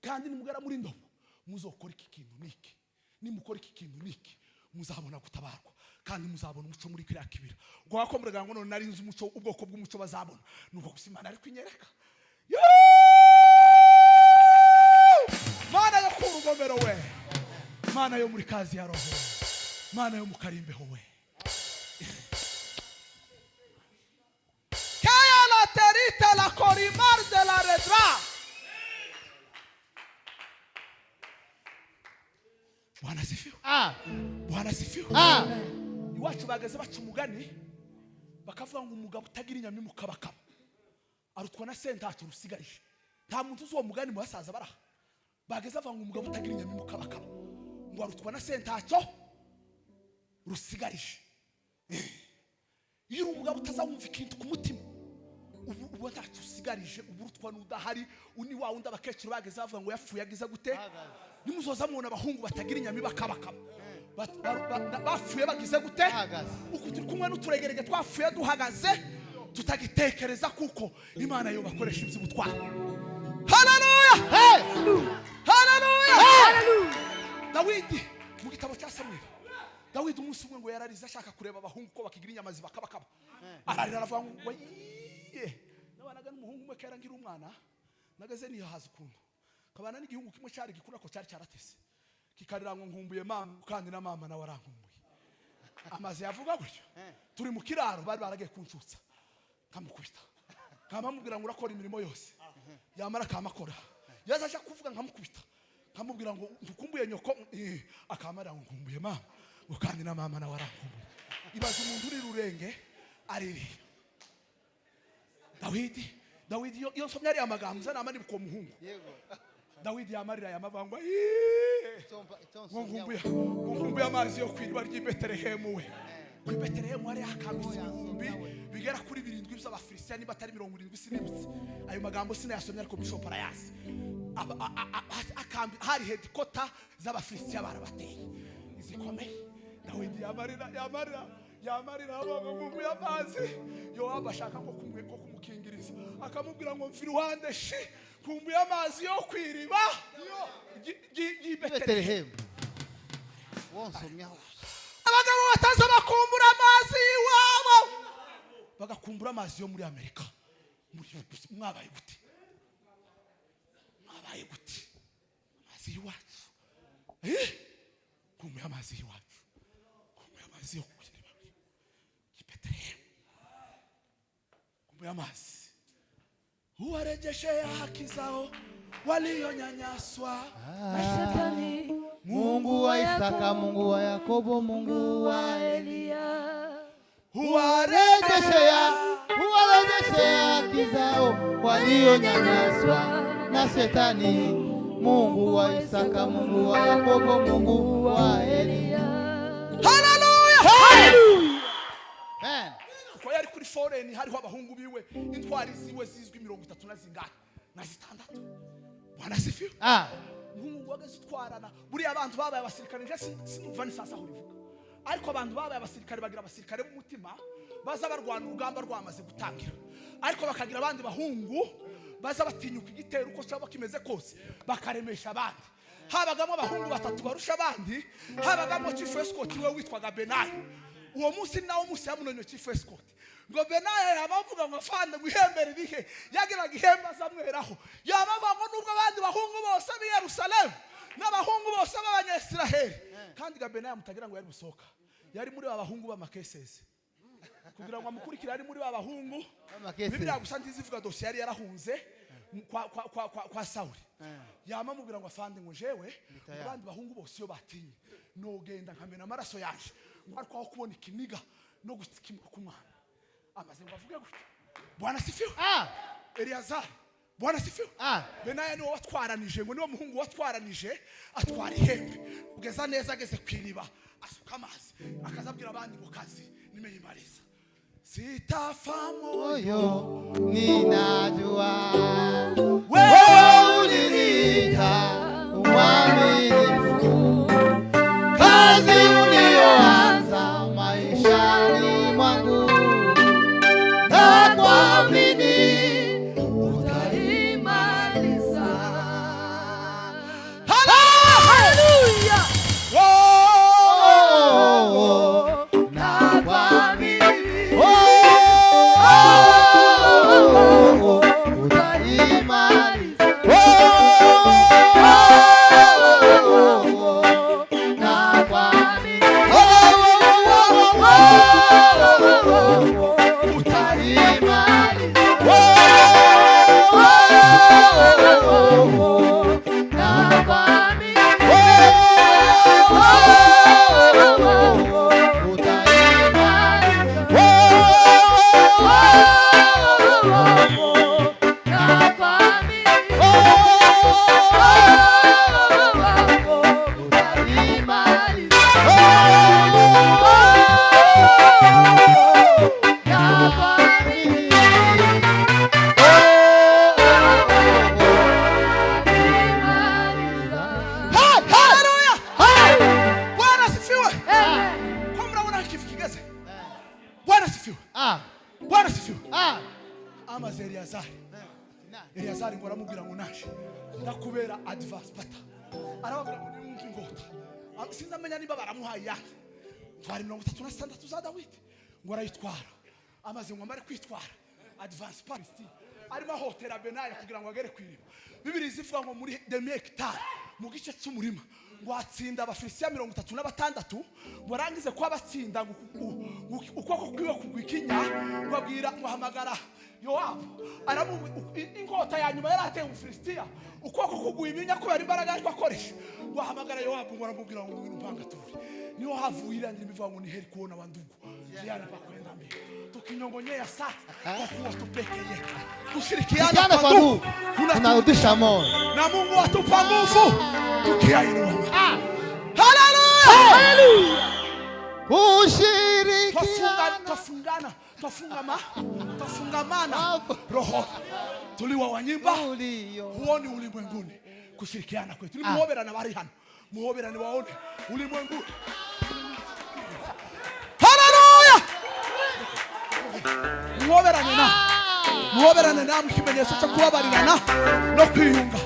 kandi nimugara muri ndobo muzokora iki kintu niki nimukora iki kintu niki muzabona gutabarwa kandi muzabona umuco muri kiriya kibira ubwo wakomeraga ngo none narinze umuco ubwoko bw'umuco bazabona nuko gusa Imana ari kwinyereka Mana yo kurugomero we Mana yo muri kazi ya roho Mana yo mukarimbeho we Kaya la terita la corimar de la redra Bwana sifiwe Bwana sifiwe iwacu bageze baca umugani bakavuga ngo umugabo utagira inyama mukabakaba arutwa na sentacu rusigarije nta muntu uzo mugani mu basaza baraha bageze avuga ngo umugabo utagira inyama mukabakaba ngo arutwa na sentacu rusigarije iyo umugabo utazawumva ikintu ku mutima ubu ntacyo usigarije uburutwa n'udahari uni wa wundi abakecuru bageze bavuga ngo yapfuye agize gute nimuzoza mubona abahungu batagira inyama bakabakaba bapfuye bagize gute uko turi kumwe n'uturegerege twafuye duhagaze tutagitekereza kuko Imana yo bakoresha iby'ubutwari. Haleluya haleluya Dawidi mu gitabo cya Samuel Dawidi umunsi umwe ngo yararize ashaka kureba abahungu ko bakigira inyama zibakabakaba ararira aravuga ngo nabanaga n'umuhungu umwe kera ngira umwana nagaze nihaza ukuntu kabana n'igihungu kimwe cyari gikura ko cyari cyaratese kikarira ngo nkumbuye mama kandi na mama nawe arankumbuye amaze yavuga gutyo turi mu kiraro bari baragiye kunshutsa kamukubita kamamubwira ngo urakora imirimo yose yamara kamakora yazaje kuvuga nkamukubita kamubwira ngo ndukumbuye nyoko akamara ngo nkumbuye mama kandi na mama nawe arankumbuye ibaze umuntu uri rurenge ariri Dawidi yo somya ari amagambo zana amani bwo muhungu Dawidi yamarira yamavangwa nkumbuye amazi yo kwiriba ry'Ibetelehemu we kuri Betelehemu ari akambisi ibihumbi bigera kuri 7 by'Abafilisitiya niba atari 70 sinibutse ayo magambo sinayasomye ariko Bishop arayasi akambi hari headquarter z'Abafilisitiya barabateye izikomeye Dawidi yamarira nkumbuye amazi yo abashaka ko kumukingiriza akamubwira ngo mfiri wande shi kumbuye amazi yo kwiriba y'Ibetelehemu wonsomyaho abagabo bataza bakumbura amazi iwabo bagakumbura amazi yo muri Amerika mwabaye gute amazi iwacu kumbuye amazi iwacu kumbuye amazi yo kwiriba y'Ibetelehemu kumbuye amazi uwarejeshe haki zao walionyanyaswa
na Shetani.
Mungu wa Isaka, Mungu wa Yakobo, Mungu wa
Elia.
Uwarejeshe haki zao walionyanyaswa na Shetani. Mungu wa Isaka, Mungu wa Yakobo, Mungu wa Elia.
Hallelujah!
Hallelujah! Amen.
Kwa yari kuri foreign hariho abahungu biwe intwari ziwe zizwi 30 na zingana na 6. Bwana sifiwe. Mungu wagazitwarana buri abantu babaye abasirikare nje sinumva ni sasa hurivuga ariko abantu babaye abasirikare bagira abasirikare mu mutima baza barwana urugamba rwamaze gutangira ariko bakagira abandi bahungu baza batinyuka igitero uko cyaba kimeze kose bakaremesha abandi habagamo abahungu 3 barusha abandi habagamo chief escort we witwaga Benaya uwo munsi nawo munsi yamunonyo chief escort ngo Benaya yabavuga ngo fande guhembera ibihe yagiraga ihemba zamweraho yabavuga ngo nubwo abandi bahungu bose bi Yerusalemu n'abahungu bose b'Abanyesiraheli kandi ga Benaya mutagira ngo yari busoka yari muri abahungu b'amakesese kugira ngo amukurikira ari muri abahungu Biblia gusa ndizivuga dosiye yari yarahunze kwa Sauli yamamubwira ngo afande ngo jewe abandi bahungu bose yo batinye no genda nkamena amaraso yaje ngo ariko aho kubona ikiniga no gutsikimura ku mwana amaze ngo avuge gutya Bwana sifiwe Eliazar Bwana sifiwe Benaya niwe watwaranije ngo niwe muhungu watwaranije atwara ihembe ugeza neza ageze kwiriba asuka amazi akazabwira abandi ngo kazi nimeyimaliza sitafa moyo
ninajua
wewe
uaminifu. Kazi ulioanza maishani mwangu, na kuamini
utaimaliza.
Hallelujah.
Na kuamini
utaimaliza.
na kuamini
Bwana asifiwe. Kwa mnaona kifu kigeze. Bwana asifiwe. Bwana asifiwe. Amaze Eliazari ngo aramubwira ngo naje ndakubera advance pata. Arababwira ngo nimumve ingota. Sinzamenya niba baramuhaye yake. Twari 36 za Dawidi ngo arayitwara. Amaze ngo amare kwitwara advance party. Arimo hotera Benaya kugira ngo agere kwiriba. Bibiri zivuga ngo muri demi hectare mu gice cy'umurima ngo atsinda abafilistiya 36 ngo arangize kwa batsinda ukoko kwiwe kugwikinya ngo abwira ngo hamagara Yoabu aramu inkota ya nyuma yarateye umufilistiya ukoko kugwiminya ko yari imbaraga ariko akoresha ngo hamagara Yoabu ngo aramubwira ngo ngwino mpanga turi niho havuye irangira imivuga ngo ni heri kuona bandugu yana pakwenda mbere tukinyongonyea sasa kwa kuwa tupekeye kushirikiana kwa ndugu
tunarudisha moyo.
na Mungu atupa nguvu tukiainua. Haleluya.
Kushirikiana
Tufungamana roho. Tuliwa wanyimba huoni ulimwenguni kushirikiana kwetu. Muhoberana bari hano. Muhoberane waone ulimwenguni. Haleluya. Muhoberane na mkimenyesha cha kubabarirana no kwiyunga.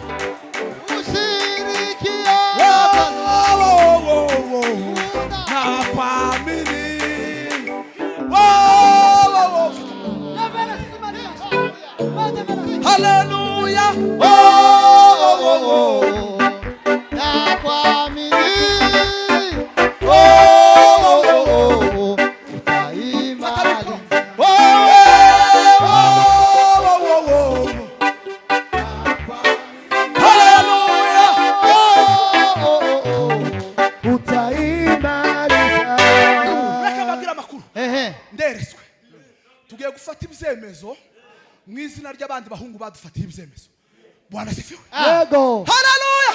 Hallelujah. Tugiye gufata ibyemezo mu izina ry'abandi bahungu badufatiye ibyemezo. Bwana asifiwe.
Yego.
Haleluya.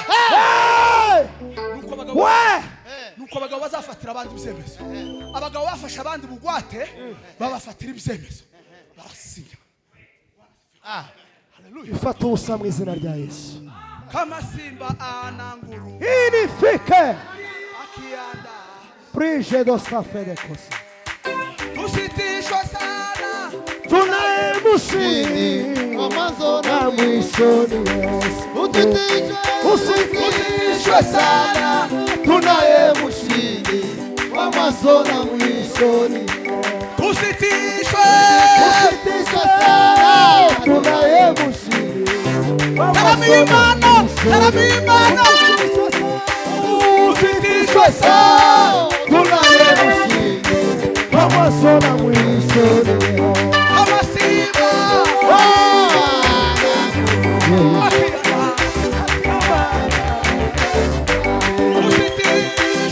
Nuko abagabo bazafatira abandi ibyemezo. Abagabo bafasha abandi bugwate babafatira ibyemezo. Barasinya. Haleluya.
Ifata ubusa mu izina rya Yesu.
Kama simba ananguru.
Inifike.
Akianda.
Prije dosta fedekosi.
Tusitishwe sana.
Tunaye mushindi
wa mwanzo
na mwisho ni Yesu.
Usitishwe sana, tunaye mushindi wa mwanzo na mwisho ni Yesu.
Usitishwe
sana, tunaye mushindi wa
Usitishwe sana,
tunaye mushindi wa mwanzo na mwisho ni Yesu.
kama simba.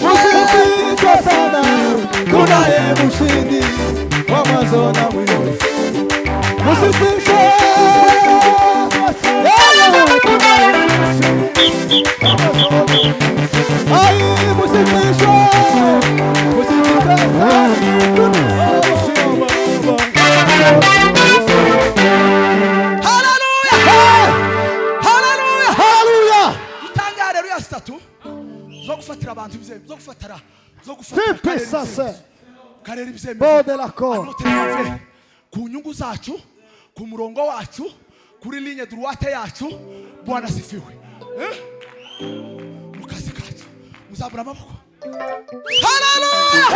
Usitishwe sana, tunaye mushindi wa mwanzo na mwisho. Usitishwe
gufatira abantu ibyemezo, zo
Fifty sase.
karere
Bon
ibyemezo
de l'accord.
anote ku nyungu zacu, ku murongo wacu, kuri ligne droite yacu. Bwana sifiwe. Mu kazi kacu muzabura amaboko. Hallelujah!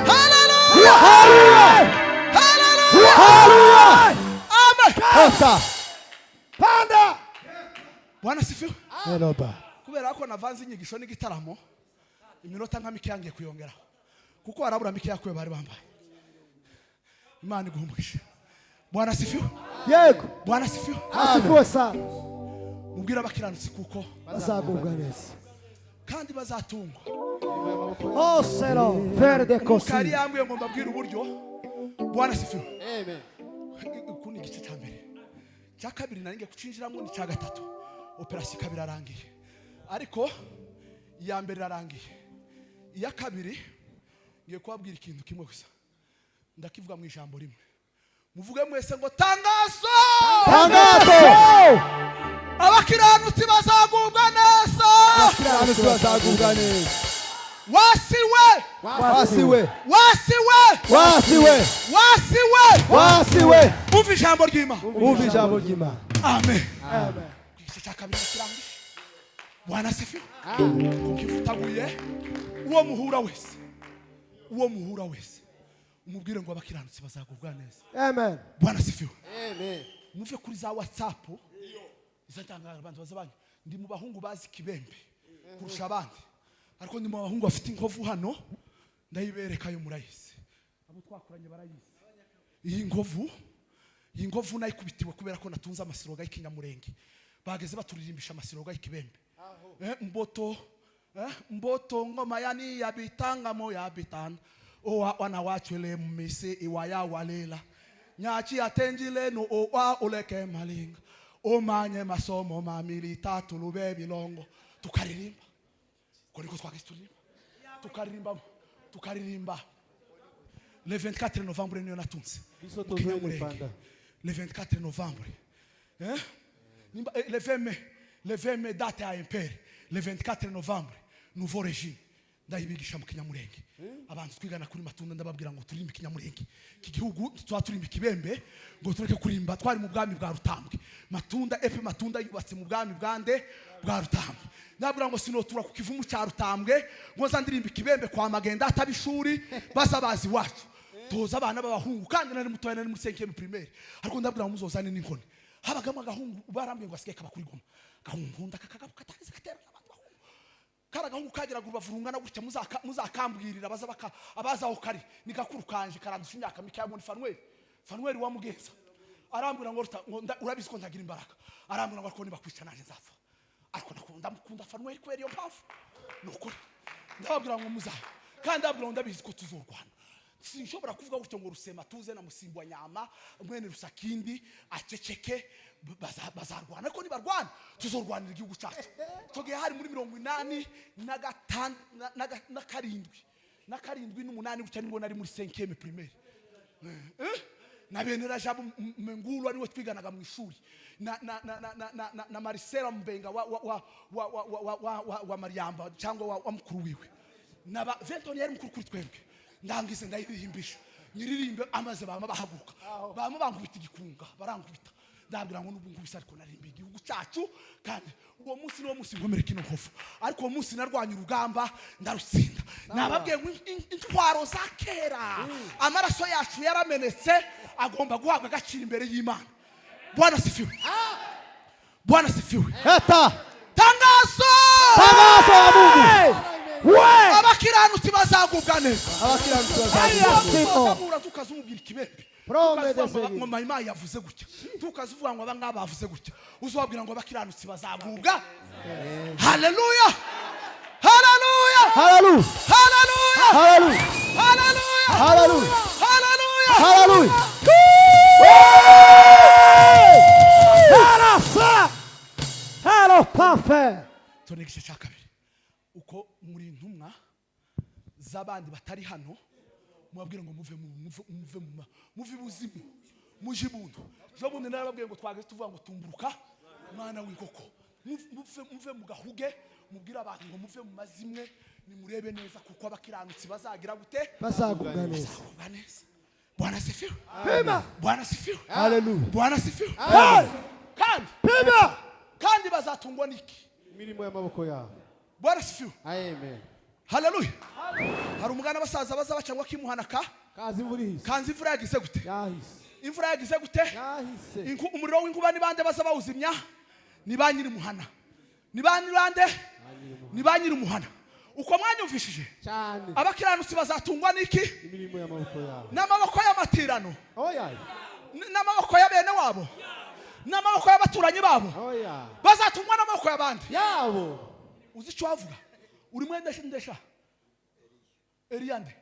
Hallelujah! Hallelujah! Hallelujah! Amen.
Pasta. Panda.
Bwana sifiwe.
Hello ba.
Kubera ko navanze inyigisho n'igitaramo, iminota nka mike yangiye kuyongeraho, kuko harabura mike yakwe bari bambaye. Imana iguhumugishe. Bwana sifiwe.
Yego.
Bwana sifiwe.
Asifiwe sana.
Mubwira abakiranutsi kuko
Bazagubwa neza.
kandi bazatungwa.
Oh selo. Verde
Mukari
kosi.
yambwiye ngo mbabwire uburyo. Bwana sifiwe.
Amen.
Uku ni igice cya mbere. Cya kabiri naringe kucinjiramo ni cya gatatu. Operasiyo kabiri arangiye. Ariko iya mbere arangiye. Iya kabiri ngiye kubabwira ikintu kimwe gusa. Ndakivuga mu ijambo rimwe. Muvuge mwese ngo tangazo!
Tangazo.
Abakiranutsi bazagubwa neza.
Abakiranutsi bazagubwa neza.
Wasiwe!
Wasiwe.
Wasiwe!
Wasiwe.
Wasiwe!
Wasiwe.
Umva ijambo ry'Imana.
Umva ijambo ry'Imana.
Amen.
Amen.
Igice cya kabiri kirangije. Bwana sifiwe. Ukivutaguye uwo muhura wese umubwire ngo abakiranutsi bazagubwa neza.
Amen.
Bwana sifiwe.
Amen.
Muve kuri za WhatsApp izatangara abantu bazabanye. Ndi mu bahungu bazi kibembe kurusha abandi, ariko ndi mu bahungu bafite inkovu hano ndayibereka yo murayizi. Abo twakoranye barayizi. Iyi ngovu nayikubitiwe kubera ko natunze amasiroga y'ikinyamurenge. Bageze baturirimbisha amasiroga y'ikibembe. Mboto ngoma yani yabitanga mo yabitana. Wana wachwele mmise iwaya walela. Nyachi atenjile no owa uleke malinga. Omanye masomo mamili tatu lube bilongo. Tukaririmba. Koniko twakiturimba. Tukaririmba. Le 24 novembre niyo natunze. Le 24 novembre. Le 20 mai date à impère. Le 24 novembre nouveau régime. Ndayibigisha mu kinyamurenge. Abantu twigana kuri Matunda ndababwira ngo turimbe kinyamurenge. Iki gihugu twaturimba kibembe ngo tureke kurimba twari mu bwami bwa Rutambwe. Matunda yubatse mu bwami bwande bwa Rutambwe. Ndabwira ngo sinotura ku kivumu cya Rutambwe ngo nzandirimba kibembe kwa Magenda atabishuri basabazi wacu. Toza abana b'abahungu kandi nari mutoya nari mu 5e primaire. Ariko ndabwira ngo muzozane n'inkoni. Habagamo agahungu barambye ngo asike kaba kuri goma. Gahunda kakagabu katageze katera abantu bahungu. Karagahungu kagira gubavurungana gutya muzakambwirira abazaho kari nigakuru kanje karandusha imyaka mike ya Fanuel wa Mugenza. Arambwira ngo urabizi ko ndagira imbaraga. Arambwira ngo akoni bakwica naje nzapfa. Ariko ndamukunda Fanuel kweri yo mpafu. Nuko ndababwira ngo muzaho. Kandi ndabwira ngo ndabizi ko tuzorwana. Sinshobora kuvuga gutyo ngo Rusema tuze na Musimbwa Nyama mwene Rusakindi aceceke bazarwana ko nibarwana tuzorwanira igihugu cyacu. Togiye hari muri 85 na karindwi n'umunani gutya nibwo nari muri 5e primaire. Na benera jabo Mengulu ariwe twiganaga mu ishuri na Marcela Mbenga wa Mariamba cyangwa wa mukuru wiwe na Venton yari mukuru kuri twebwe. Ndangize ndayirimbisha nyiririmbe amaze bama bahaguka bama bankubita igikunga barankubita. Ndabwira ngo n'ubu ngubisa ariko narimbe igihugu cyacu kandi uwo munsi niwo munsi ngomere kino nkofu. Ariko uwo munsi narwanye urugamba ndarutsinda. Nababwiye ngo intwaro za kera amaraso yacu yaramenetse agomba guhabwa agaciro imbere y'Imana. Bwana sifiwe. Bwana sifiwe. Tangazo
wa Mungu.
Abakiranutsi bazagubwa neza.
Abakiranutsi bazagubwa
neza. Tukazumubwira ikibembe. Ngo Mayima yavuze gutya. Tukazuvuga ngo abangaba bavuze gutya. Uzobabwira ngo abakiranutsi bazagubwa. Hallelujah. Hallelujah.
Hallelujah.
Hallelujah.
Hallelujah.
Hallelujah.
Hallelujah.
Hallelujah.
Hallelujah. Hello parfait.
Tonegisha cyakabiri. Uko muri ntumwa zabandi batari hano mubabwira ngo muve buzimu muje buntu. Jo bundi narababwiye ngo twageze tuvuga ngo tumburuka mwana w'inkoko. Muve mu gahuge mubwira abantu ngo muve mu mazimwe nimurebe neza kuko abakiranutsi bazagira gute
Bazagubwa neza.
bazagubwa neza. Bwana sifiwe.
Pima.
Bwana sifiwe.
Hallelujah.
Bwana sifiwe.
Hey.
kandi
Pima.
kandi bazatungwa n'iki?
Imirimo y'amaboko yabo.
Bwana sifiwe.
Amen.
Haleluya. Hari umugana basaza baza bacangwa kimuhanaka
Kazi imvura ihise.
kanzi imvura yagize gute?
Yahise.
Imvura yagize gute?
Yahise.
Umuriro w'inkuba ni bande baza bawuzimya? Ni ba nyiri muhana. Ni ba bande? Ni ba nyiri muhana. Uko mwanyumvishije?
Cyane.
Abakiranutsi bazatungwa n'iki?
Imirimo y'amaboko yabo.
N'amaboko y'amatirano.
Oya.
N'amaboko ya bene wabo. N'amaboko y'abaturanyi babo.
Oya.
Bazatungwa n'amaboko y'abandi.
Yabo.
Uzi icyo wavuga? Uri mwendesha ndesha. Eliande.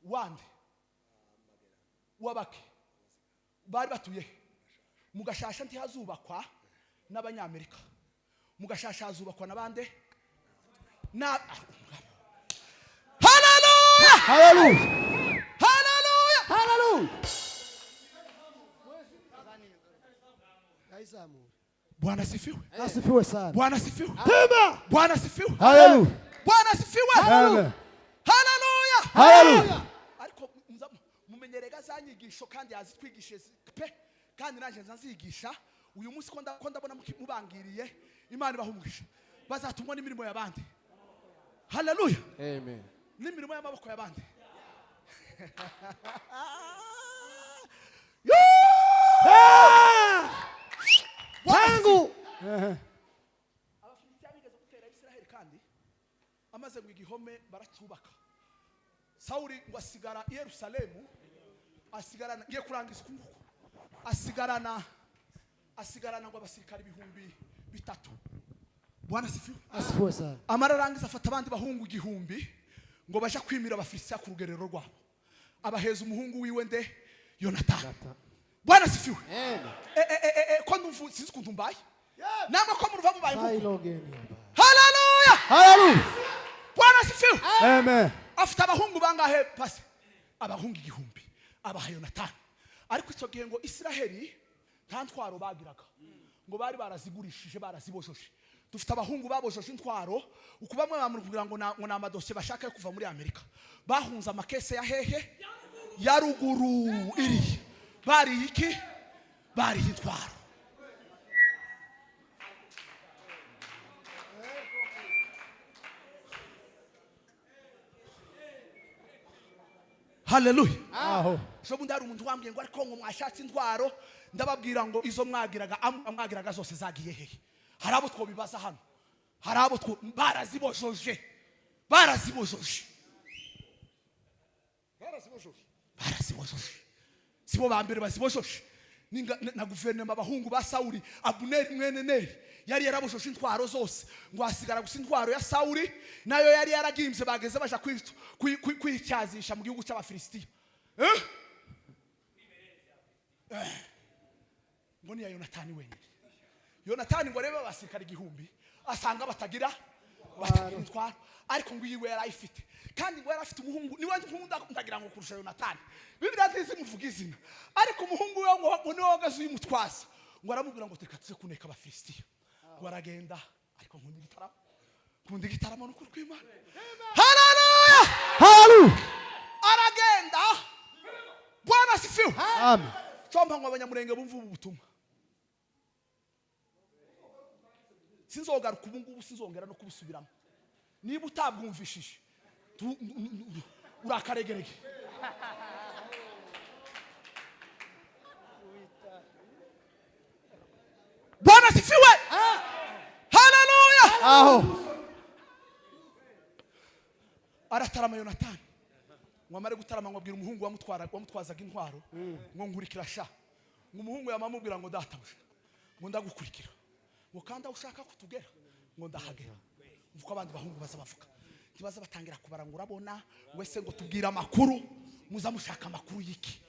Wande. Wabaki. Bari batuye. Mugashasha ntihazubakwa n'abanyamerika. Mugashasha hazubakwa n'abande? Na Hallelujah!
Hallelujah.
Hallelujah!
Hallelujah.
Bwana sifiwe.
Asifiwe sana.
Bwana sifiwe.
Pima.
Bwana sifiwe.
Hallelujah.
Bwana sifiwe.
Hallelujah.
Hallelujah!
Hallelujah.
Ariko mumenyerega zanyigisho kandi yazitwigishe pe kandi nanje nzazigisha uyu munsi ko ndabona mubangiriye Imana ibahumugisha bazatungwa n'imirimo y'abandi. Hallelujah.
Amen.
N'imirimo y'amaboko y'abandi.
Tangu.
Abafilisitiya bigeze gutera Isiraheli kandi amaze ngo igihome baracyubaka. Sawuli ngo asigara i Yerusalemu asigarana ngiye kurangiza ukunguko asigarana ngo abasirikari 3,000. Bwana sifiwe.
Asifiwe sana.
Amararangiza afata abandi bahungu 1,000 ngo baje kwimira abafilisitiya ku rugerero rwabo. Abaheza umuhungu wiwe nde Yonatani. Bwana sifiwe.
Amen.
Ko ndumva sinzi kuntu mbaye. Namwe ko muruva mubaye nkuko.
Sailogeni.
Hallelujah.
Hallelujah.
Bwana sifiwe.
Amen.
Afite abahungu bangahe pase? Abahungu 1,000. Abaha Yonatani. Ariko icyo gihe ngo Isiraheli nta ntwaro bagiraga. Ngo bari barazigurishije baraziboshoje. Dufite abahungu baboshoje intwaro uko bamwe bamubwira ngo na amadosiye bashaka kuva muri Amerika. Bahunza amakese ya hehe? Ya ruguru iri. Bari iki? Bari intwaro. Hallelujah.
Aho.
So bundari umuntu wambwiye ngo ariko ngo mwashatse intwaro ndababwira ngo izo mwagiraga zose zagiye hehe. Hari abo twobibaza hano. Hari abo barazibojoje. Barazibojoje. Sibo bambere bazibojoje. Na guverinoma abahungu ba Sawuli Abuneri mwene Neri yari yarabojoje intwaro zose ngo asigara gusa intwaro ya Sawuli nayo yari yaragimbye bageze baje kwicyazisha mu gihugu cy'Abafilisitiya. Ngo ni ya Yonatani wenyine. Yonatani ngo rebe abasirikari 1,000 asanga batagira intwaro ariko ngo yiwe yarayifite kandi ngo yarafite umuhungu niwe nkunda ndagira ngo kurusha Yonatani. Bibiliya ntizi muvuga izina ariko umuhungu we ngo niwe wagaze uyimutwaza ngo aramubwira ngo teka tuze kuneka Abafilisitiya. Ngo aragenda ariko nkunda igitaramo no kurwimana. Hallelujah.
Hallelujah.
Aragenda. Bwana sifiwe.
Amen.
Chomba ngo abanyamurenge bumva ubu butumwa. Sinzogaruka ubu ngubu sinzongera no kubusubiramo. Niba utabwumvishije urakaregerege. Bwana sifiwe. Hallelujah.
Aho.
Aratarama Yonatani. Mwamare gutarama ngo abwira umuhungu wamutwazaga intwaro ngo nkurikira sha. Ngo umuhungu yamamubwira ngo databuje. Ngo ndagukurikira. Ngo kanda ushaka kutugera ngo ndahagera. Mvuko abandi bahungu bazabavuga. Tibaza batangira kubarangura bona wese ngo tubwira amakuru muzamushaka amakuru yiki.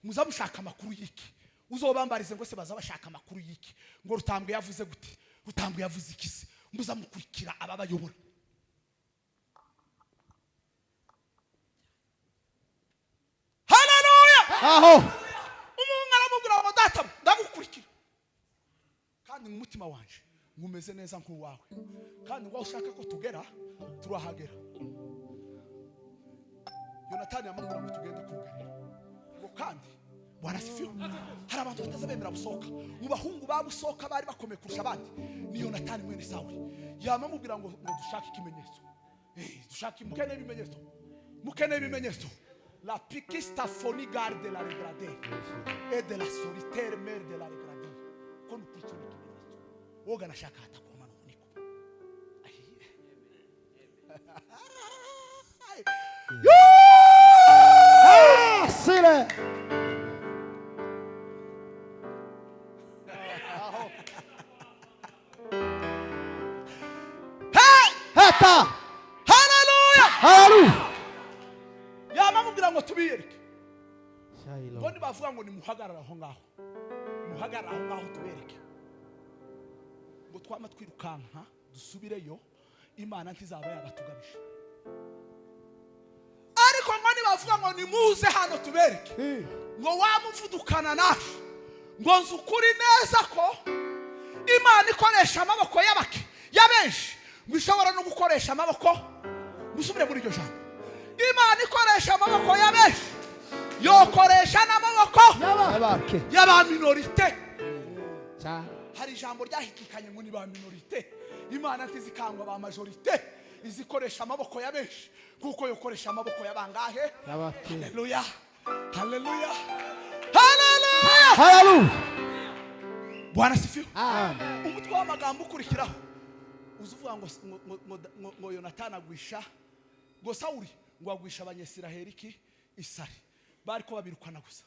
Muzamushaka amakuru yiki. Uzobambarize ngo se baza bashaka amakuru yiki. Ngo Rutambwe yavuze gute? Rutambwe yavuze ikisi. Muzamukurikira ababayobora.
Aho.
Umuntu aramubwira ngo data ndagukurikira. Kandi mu mutima wanje ngumeze neza nk'uwawe kandi ngo ushaka ko tugera turahagera. Yonatani yamubwira ngo tugende kugerera ngo kandi Bwana asifiwe. Hari abantu batazabemera busoka mu bahungu ba busoka bari bakomeye kurusha abandi ni Yonatani mwene Sawuli. Yamamubwira ngo dushake ikimenyetso, dushake mukene ibimenyetso. La piquista foni garde la regradée et de la solitaire mère de la regradée. Qu'on nous prie ikimenyetso woga nashaka hatakomana uniko.
Sile. Hata.
Hallelujah.
Hallelujah.
Yamamubwira ngo tubiyereke.
Shailo.
Ngo nibavuga ngo nimuhagarara aho ngaho. Muhagarara aho ngaho tubereke. Ngo twama twirukanka dusubireyo Imana ntizaba yabatugabisha. Ariko ngo nibavuga ngo nimuze hano tubereke. Ngo wamuvudukana naje. Ngo nzukuri neza ko Imana ikoresha amaboko y'abenshi. Bishobora no gukoresha amaboko. Musubire muri iryo jambo. Imana ikoresha amaboko y'abenshi. Yokoresha n'amaboko y'aba minorite. Hari ijambo ryahikikanye ngo ni ba minorite. Imana ntizikangwa ba majorite. Izikoresha amaboko y'abenshi kuko yokoresha amaboko y'abangahe. Haleluya. Haleluya. Haleluya.
Hallelujah.
Bwana sifiwe.
Amen.
Umutwe w'amagambo ukurikiraho uzuvuga ngo Yonatani agwisha ngo Sawuli ngo agwisha abanyesiraheli iki isari bariko babirukana gusa.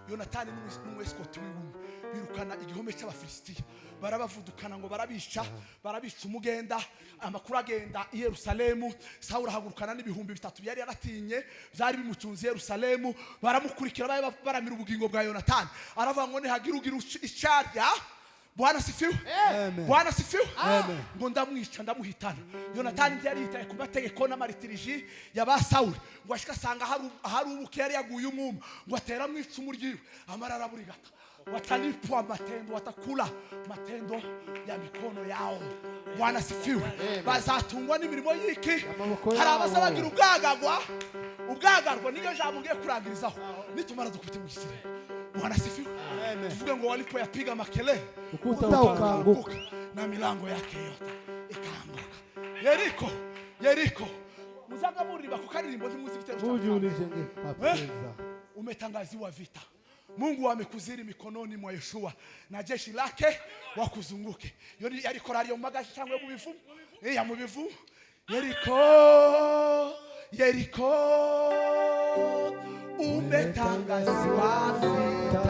Yonatani n'umwesikoti w'ibumwe birukana igihome cy'Abafilisitiya barabavudukana ngo barabica umugenda. Amakuru agenda i Yerusalemu. Sawuli ahagurukana n'ibihumbi 3 yari yaratinye byari bimucunze Yerusalemu. Baramukurikira baramira ubugingo bwa Yonatani. Aravuga ngo nihagira ugira icyarya. Bwana sifiwe. Bwana sifiwe. Ngo ndamwica ndamuhitana. Yonatani yari yitaye ku mategeko n'amaritiriji y'aba Sawuli. Ngo ashika sanga hari ubuke yari yaguye umwuma. Ngo atera mwica umuryiwe amarara buri gata. Watalipwa matendo, watakula matendo ya mikono yao. Bwana sifiwe. Bazatungwa n'imirimo y'iki. Hari abazabagira ubwagarwa niyo jambo ngiye kurangirizaho nitumara dukubite mu gisire. Bwana sifiwe. Tuvuge ngo walipoyapiga makelele
Ukuta ukaanguka
na milango yake yote ikaanguka. Yeriko muzagaburiba ku karirimbo ntimuzigitero cyane. Umetangaziwa vita. Mungu amekuziri mikononi mwa Yoshua na jeshi lake wakuzunguke. Yoni yari korari yo magashi cyangwa mu bivumu. Ya mu bivumu. Yeriko umetangaziwa vita.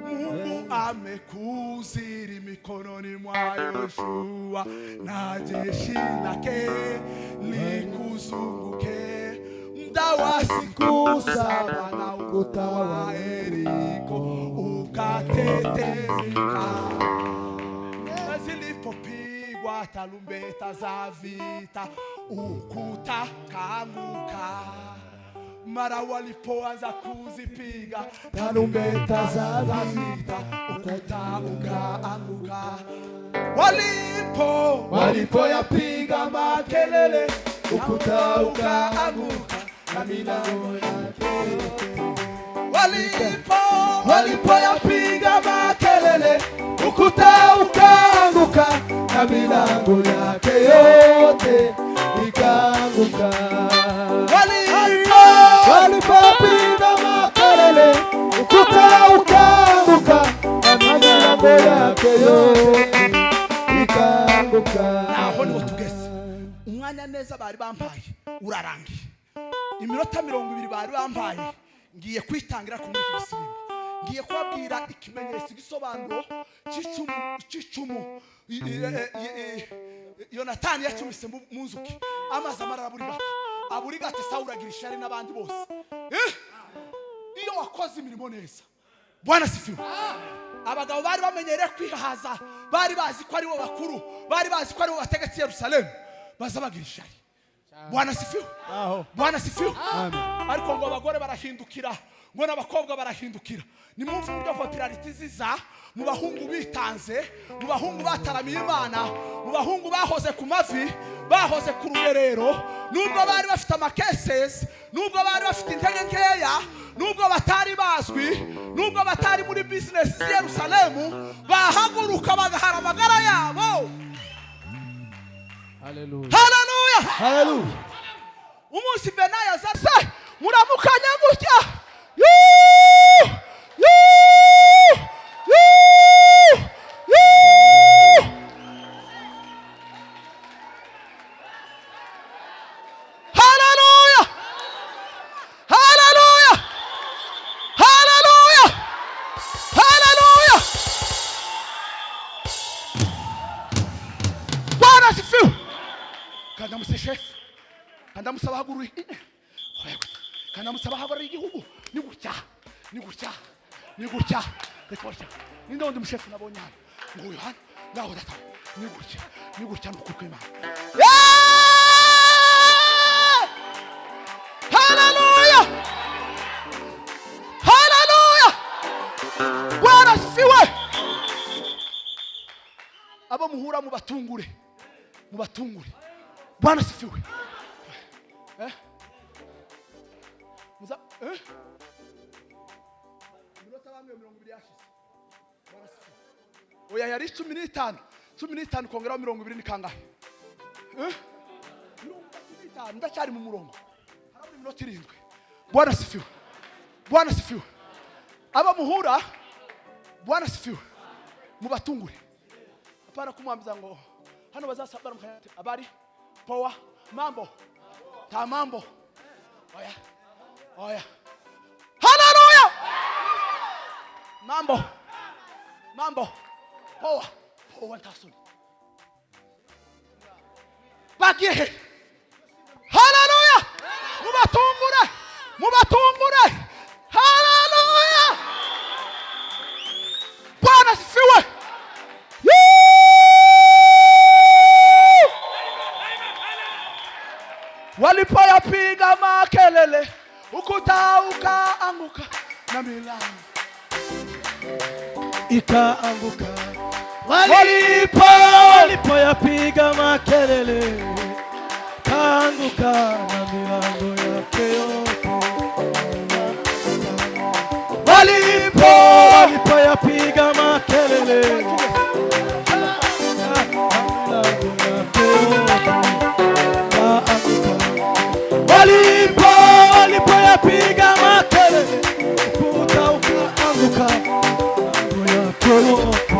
Mungu amekuziri mikononi mwa Yoshua na jeshi lake likuzunguke. Siku 7 na ukuta wa Yeriko ukatetemeka. Zilipopigwa tarumbeta za vita ukuta kaanguka. Mara walipoanza kuzipiga tarumbeta za vita ukuta ukaanguka. Walipoyapiga makelele ukuta ukaanguka. Walipoyapiga makelele ukuta ukaanguka na milango yake yote ikaanguka. Walipoyapiga makelele ukuta ukaanguka na milango yake yote ikaanguka. Naho niho tugeze. Umwanya neza bari bampaye urarangiye. Iminota 20 bari bampaye ngiye kwitangira ku muri Isirimba. Ngiye kubabwira ikimenyetso gisobanuro cy'icumu Yonatani yacumise mu nzuki amazi amarara buri gati Sawuli agira ishari n'abandi bose. Iyo wakoze imirimo neza. Bwana sifiwe. Abagabo bari bamenyereye kwihaza, bari bazi ko ari bo bakuru, bari bazi ko ari bo bategetse Yerusalemu, baza bagira ishari. Bwana sifiwe. Bwana sifiwe. Ariko ngo abagore barahindukira ngo n'abakobwa barahindukira. Nimwumve uburyo popularity ziza mu bahungu bitanze, mu bahungu bataramiye Imana, mu bahungu bahoze ku mavi, bahoze ku rugerero, nubwo bari bafite amakeses, nubwo bari bafite intege nkeya, nubwo batari bazwi, nubwo batari muri business i Yerusalemu, bahaguruka bagahara amagara yabo.
Hallelujah.
Haleluya.
Hallelujah.
Umunsi Benaya zase muramukanya gutya. Yoo! Yoo! Yoo! Yoo! Hallelujah! Hallelujah! Hallelujah! Hallelujah! Bwana asifiwe. Kanda musechef. Kanda musaba haguru. Kanda musaba haguru igihugu. Ni gutya. Ni gutya. Ni gutya. Retwasha. Ninde wundi mushefu nabonye hano? Nguyu hano. Ngaho data. Ni gutya. Ni gutya n'ukuri Imana. Hallelujah! Hallelujah! Bwana asifiwe. Abo muhura mubatungure. Mubatungure. Bwana asifiwe. Muza Minota bamwe 20 yashize. Bwana asifiwe. Oya yari 15. 15 kongeraho 20 ni kangahe? 15 ndacyari mu murongo. Harabura minota 7. Bwana asifiwe. Bwana asifiwe. Aba muhura Bwana asifiwe. Mubatungure. Apana kumwambiza ngo hano bazasabara mukayate abari power mambo ta mambo. Oya. Oya. Hallelujah. Mambo. Mambo. Power. Power ntasoni. Bagiye. Hallelujah. Mubatungure. Mubatungure. Hallelujah. Bwana asifiwe. Walipoyapiga makelele ukuta ukaanguka na milango
ikaanguka. Walipoyapiga makelele kaanguka na milango yake yote. Walipoyapiga makelele walipoyapiga makelele ukuta ukaanguka milango yake yote.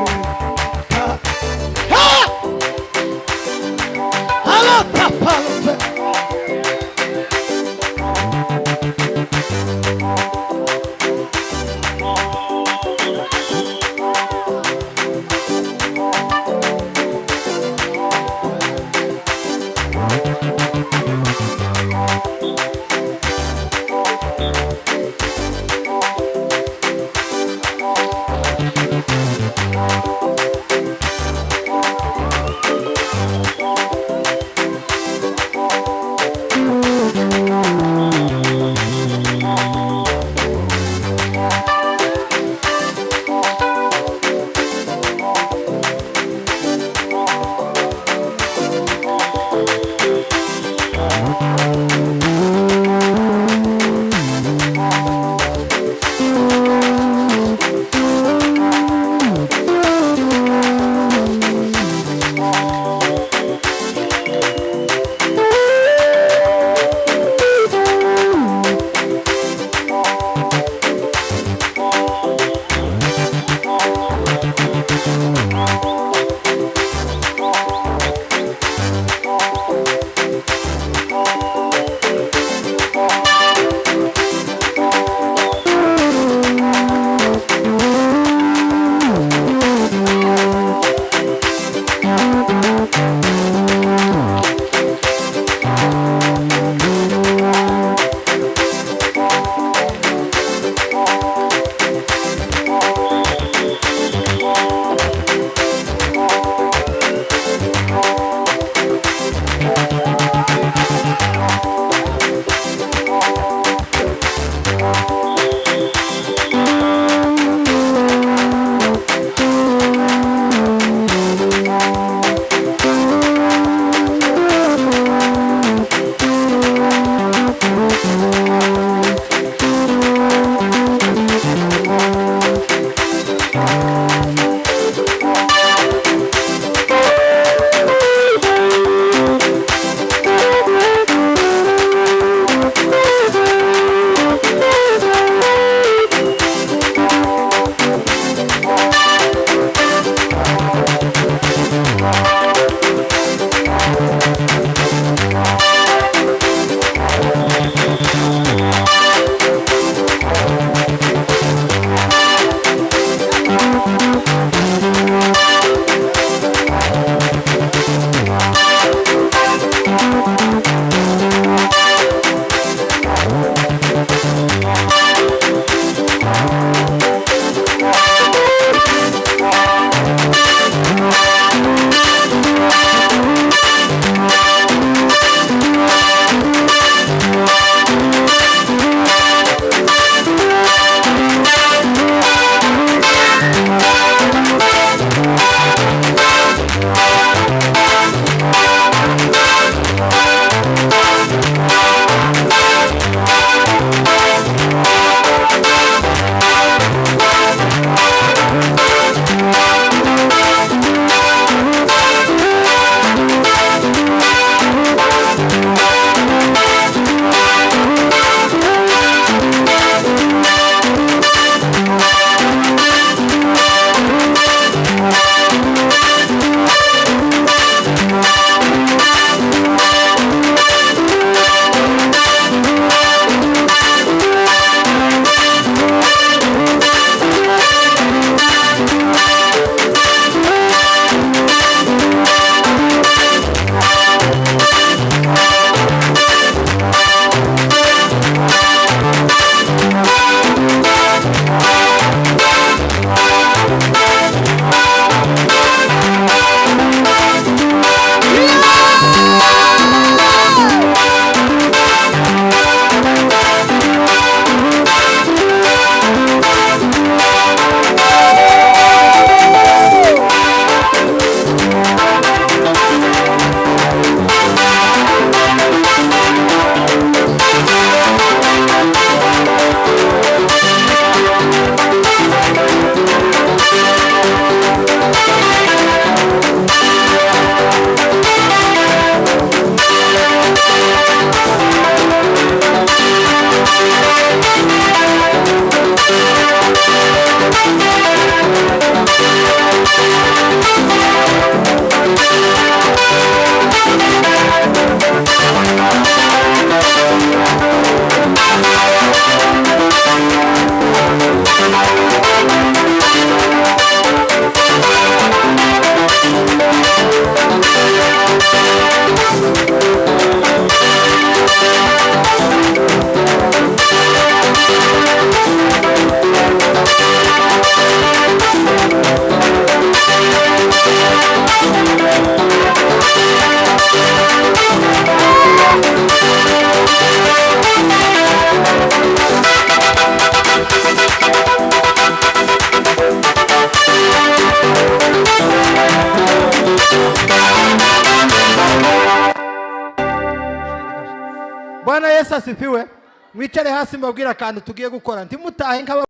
Bwana Yesu asifiwe. Mwicare hasi mbabwira akantu tugiye gukora. Ntimutahe nk'aba